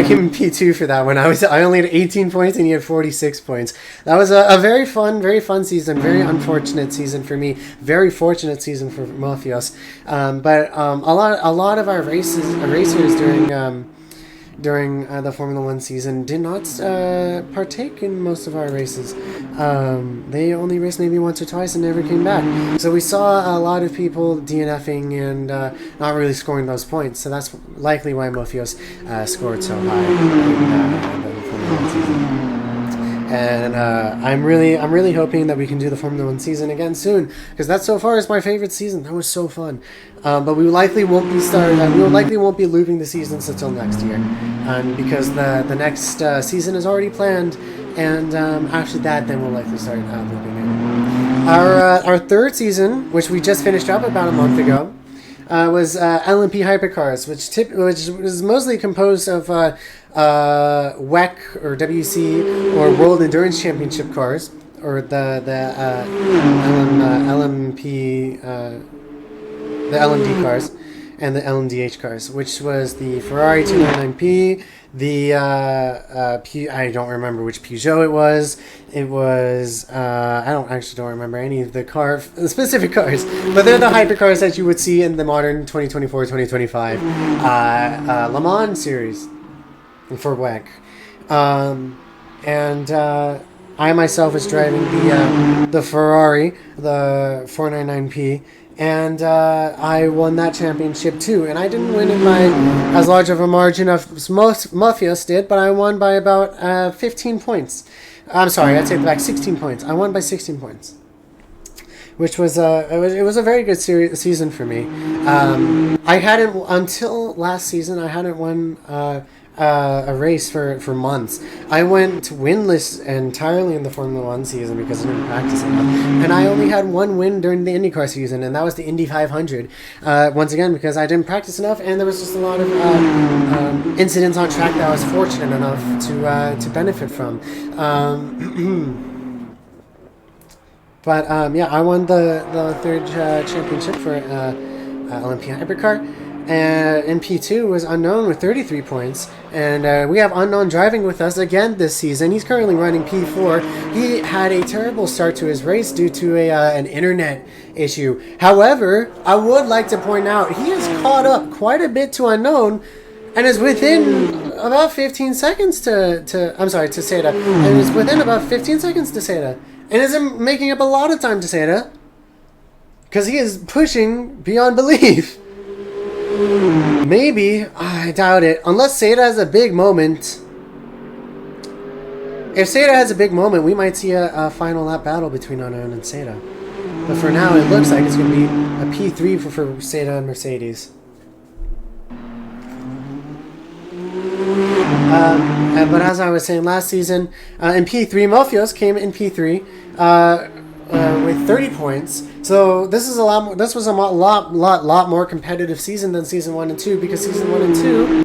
came in P2 for that one. I only had 18 points and he had 46 points. That was a very fun season. Very unfortunate season for me. Very fortunate season for Malfios. But a lot of our racers during the Formula 1 season did not partake in most of our races. They only raced maybe once or twice and never came back. So we saw a lot of people DNFing and not really scoring those points. So that's likely why Malfios scored so high in the Formula 1 season. And I'm really hoping that we can do the Formula 1 season again soon, because that so far is my favorite season. That was so fun. But we likely won't be looping the seasons until next year, because the next season is already planned, and after that, then we'll likely start looping it. Our third season, which we just finished up about a month ago, was LMP Hypercars, which was mostly composed of WEC or WC or World Endurance Championship cars, or the LMD cars and the LMDH cars, which was the Ferrari 299P, the I don't remember which Peugeot it was. It was I don't remember any of the specific cars, but they're the hypercars that you would see in the modern 2024, 2025 Le Mans series for WEC. And I myself was driving the Ferrari, the 499P, and I won that championship too. And I didn't win it by as large of a margin as most Malfios did, but I won by about 15 points. I'm sorry, I'd take back 16 points. I won by 16 points, which was it was a very good season for me. I hadn't until last season. I hadn't won a race for months. I went winless entirely in the Formula 1 season because I didn't practice enough. And I only had one win during the IndyCar season, and that was the Indy 500. Once again, because I didn't practice enough, and there was just a lot of incidents on track that I was fortunate enough to benefit from. But yeah, I won the third championship for Olympia Hypercar. And P2 was unknown with 33 points. And we have unknown driving with us again this season. He's currently running P4. He had a terrible start to his race due to an internet issue. However, I would like to point out he has caught up quite a bit to unknown and is within about 15 seconds to Seda. And is within about 15 seconds to Seda. And isn't making up a lot of time to Seda, because he is pushing beyond belief. Maybe, I doubt it, unless Seda has a big moment. If Seda has a big moment, we might see a final lap battle between Unknown and Seda. But for now, it looks like it's going to be a P3 for Seda and Mercedes. But as I was saying last season, in P3, Malfios came in P3 with 30 points. So this is a lot more. This was a lot more competitive season than season 1 and 2, because season 1 and 2,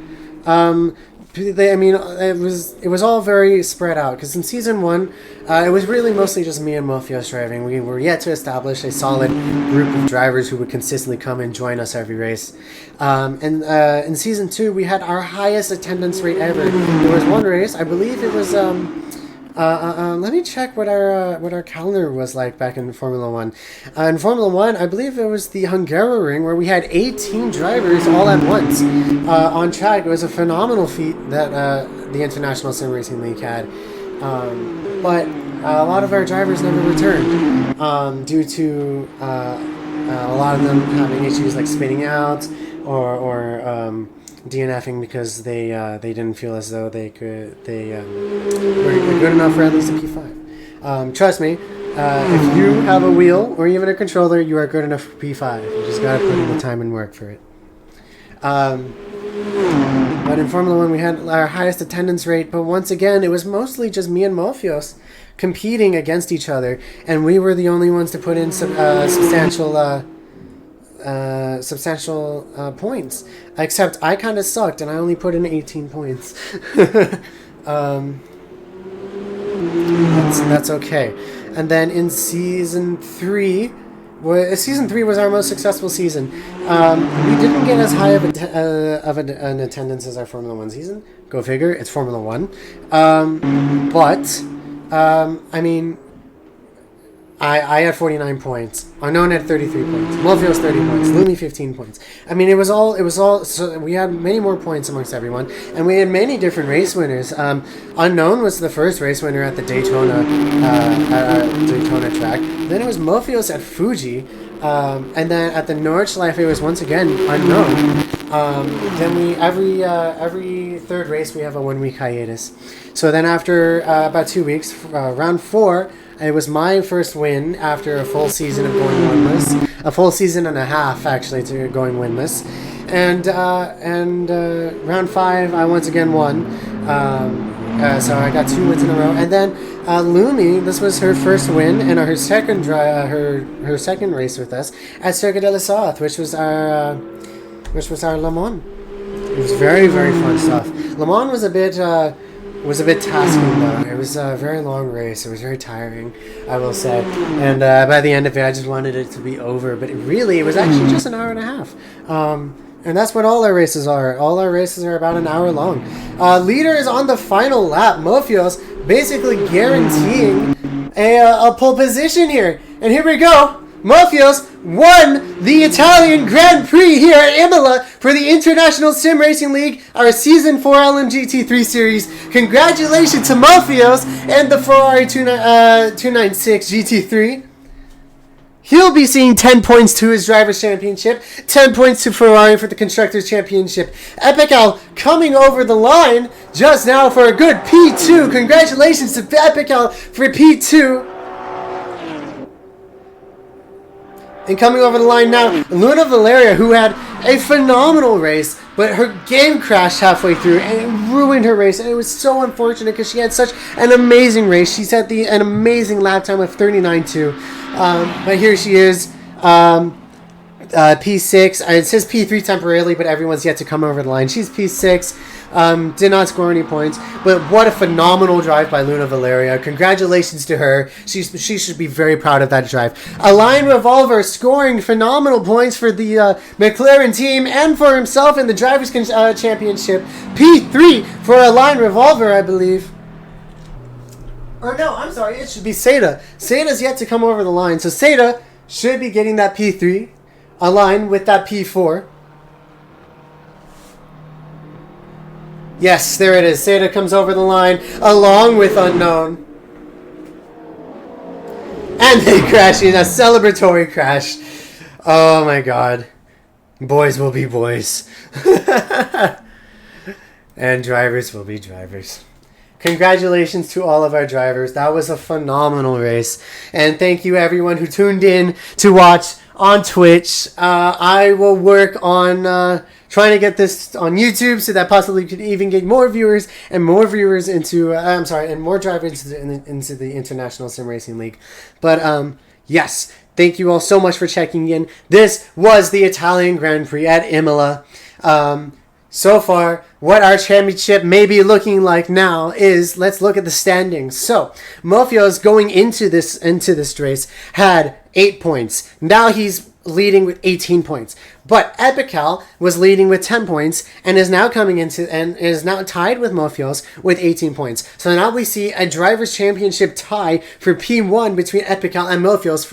it was all very spread out. Because in season 1, it was really mostly just me and Malfios driving. We were yet to establish a solid group of drivers who would consistently come and join us every race. And in season 2, we had our highest attendance rate ever. There was one race, I believe it was Let me check what our calendar was like back in Formula One. In Formula One, I believe it was the Hungaroring where we had 18 drivers all at once on track. It was a phenomenal feat that the International Sim Racing League had, but a lot of our drivers never returned due to a lot of them having issues like spinning out or DNFing because they didn't feel as though they were good enough for at least a P5. Trust me, if you have a wheel or even a controller, you are good enough for P5. You just gotta put in the time and work for it. But in Formula One, we had our highest attendance rate, but once again, it was mostly just me and Morpheus competing against each other, and we were the only ones to put in substantial points. Except I kind of sucked, and I only put in 18 points. That's okay. And then in season 3, season 3 was our most successful season. We didn't get as high of an attendance as our Formula 1 season. Go figure, it's Formula 1. I mean, I had 49 points. Unknown had 33 points. Morpheus 30 points. Lumi 15 points. I mean, it was all. So we had many more points amongst everyone, and we had many different race winners. Unknown was the first race winner at the Daytona track. Then it was Morpheus at Fuji, and then at the Nordschleife it was once again Unknown. Then every third race we have a 1 week hiatus. So then after about 2 weeks, round 4. It was my first win after a full season of going winless. A full season and a half, actually, to going winless. And round 5, I once again won. So I got 2 wins in a row. And then Lumi, this was her first win and her second her second race with us at Circuit de la Sarthe, which was our Le Mans. It was very, very fun stuff. Le Mans was a bit tasking though. It was a very long race. It was very tiring, I will say. And by the end of it, I just wanted it to be over. But it was actually just an hour and a half. And that's what all our races are. All our races are about an hour long. Leader is on the final lap. Morpheus basically guaranteeing a pole position here. And here we go. Morpheus won the Italian Grand Prix here at Imola for the International Sim Racing League, our Season 4 GT3 series. Congratulations to Morpheus and the Ferrari 296 GT3. He'll be seeing 10 points to his Drivers' Championship, 10 points to Ferrari for the Constructors' Championship. Epical coming over the line just now for a good P2. Congratulations to Epical for P2. And coming over the line now, Luna Valeria, who had a phenomenal race, but her game crashed halfway through and it ruined her race. And it was so unfortunate because she had such an amazing race. She's had an amazing lap time of 39.2. But here she is, P6. It says P3 temporarily, but everyone's yet to come over the line. She's P6. Did not score any points, but what a phenomenal drive by Luna Valeria. Congratulations to her. She should be very proud of that drive. Align Revolver scoring phenomenal points for the McLaren team and for himself in the Drivers' Championship. P3 for Align Revolver, I believe. Or no, I'm sorry, it should be Seda. Seda's yet to come over the line, so Seda should be getting that P3. Align with that P4. Yes, there it is. Seda comes over the line along with Unknown. And they crash in a celebratory crash. Oh my god. Boys will be boys. And drivers will be drivers. Congratulations to all of our drivers. That was a phenomenal race. And thank you everyone who tuned in to watch on Twitch. I will work on trying to get this on YouTube so that possibly we could even get more viewers and more viewers into and more drivers into the International Sim Racing League. But yes, thank you all so much for checking in. This was the Italian Grand Prix at Imola. So far, what our championship may be looking like now is, let's look at the standings. So, Morpheus going into this race had 8 points. Now he's leading with 18 points. But Epical was leading with 10 points and is now coming into and is now tied with Mofios with 18 points. So now we see a Drivers' Championship tie for P1 between Epical and Mofios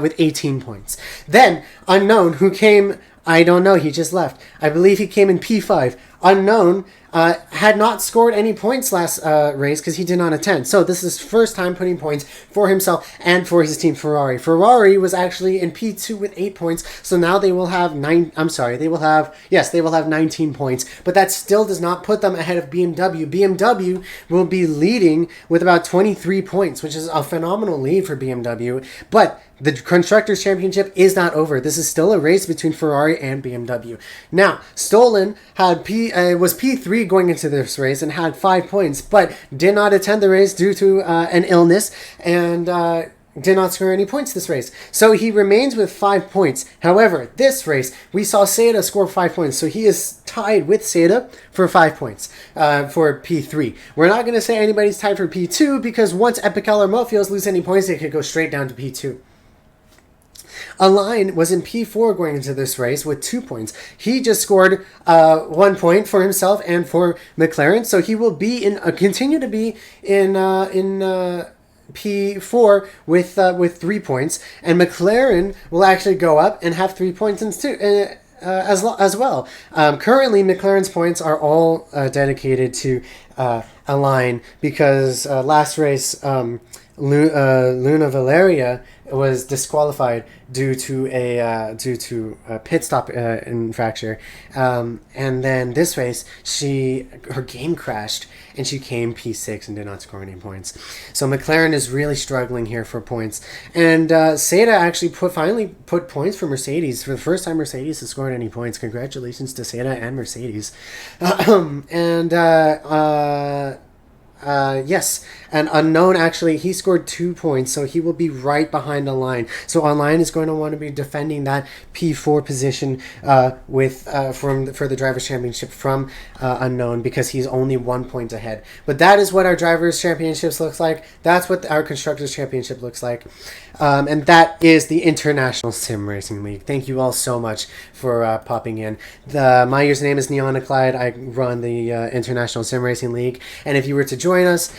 with 18 points. Then Unknown, who came, I don't know, he just left. I believe he came in P5. Unknown had not scored any points last race because he did not attend. So this is his first time putting points for himself and for his team Ferrari. Ferrari was actually in P2 with 8 points. So now they will have 19 points. But that still does not put them ahead of BMW. BMW will be leading with about 23 points, which is a phenomenal lead for BMW. But the Constructors' Championship is not over. This is still a race between Ferrari and BMW. Now, Stolen was P3 going into this race and had 5 points, but did not attend the race due to an illness and did not score any points this race. So he remains with 5 points. However, this race, we saw Seda score 5 points. So he is tied with Seda for 5 points for P3. We're not going to say anybody's tied for P2 because once Epical or Mofios lose any points, they could go straight down to P2. Align was in P4 going into this race with 2 points. He just scored 1 point for himself and for McLaren, so he will be continue to be in P4 with 3 points, and McLaren will actually go up and have 3 points as well. Currently, McLaren's points are all dedicated to Align because last race Luna Valeria was disqualified due to a pit stop infraction, and then this race her game crashed and she came P6 and did not score any points. So McLaren is really struggling here for points, and Seda actually finally put points for Mercedes for the first time. Mercedes has scored any points. Congratulations to Seda and Mercedes, yes, and Unknown actually, he scored 2 points, so he will be right behind Align. So Align is going to want to be defending that P4 position for the Drivers' Championship from Unknown because he's only 1 point ahead. But that is what our Drivers' Championships looks like. That's what our Constructors' Championship looks like. And that is the International Sim Racing League. Thank you all so much for popping in. My username is Neonoclide. I run the International Sim Racing League. And if you were to join us,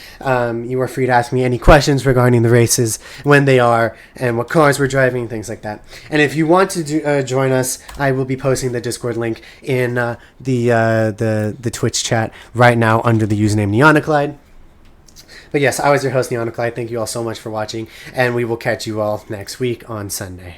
you are free to ask me any questions regarding the races, when they are, and what cars we're driving, things like that. And if you want to join us, I will be posting the Discord link in the Twitch chat right now under the username Neonoclide. But yes, I was your host, Neonoclide. Thank you all so much for watching, and we will catch you all next week on Sunday.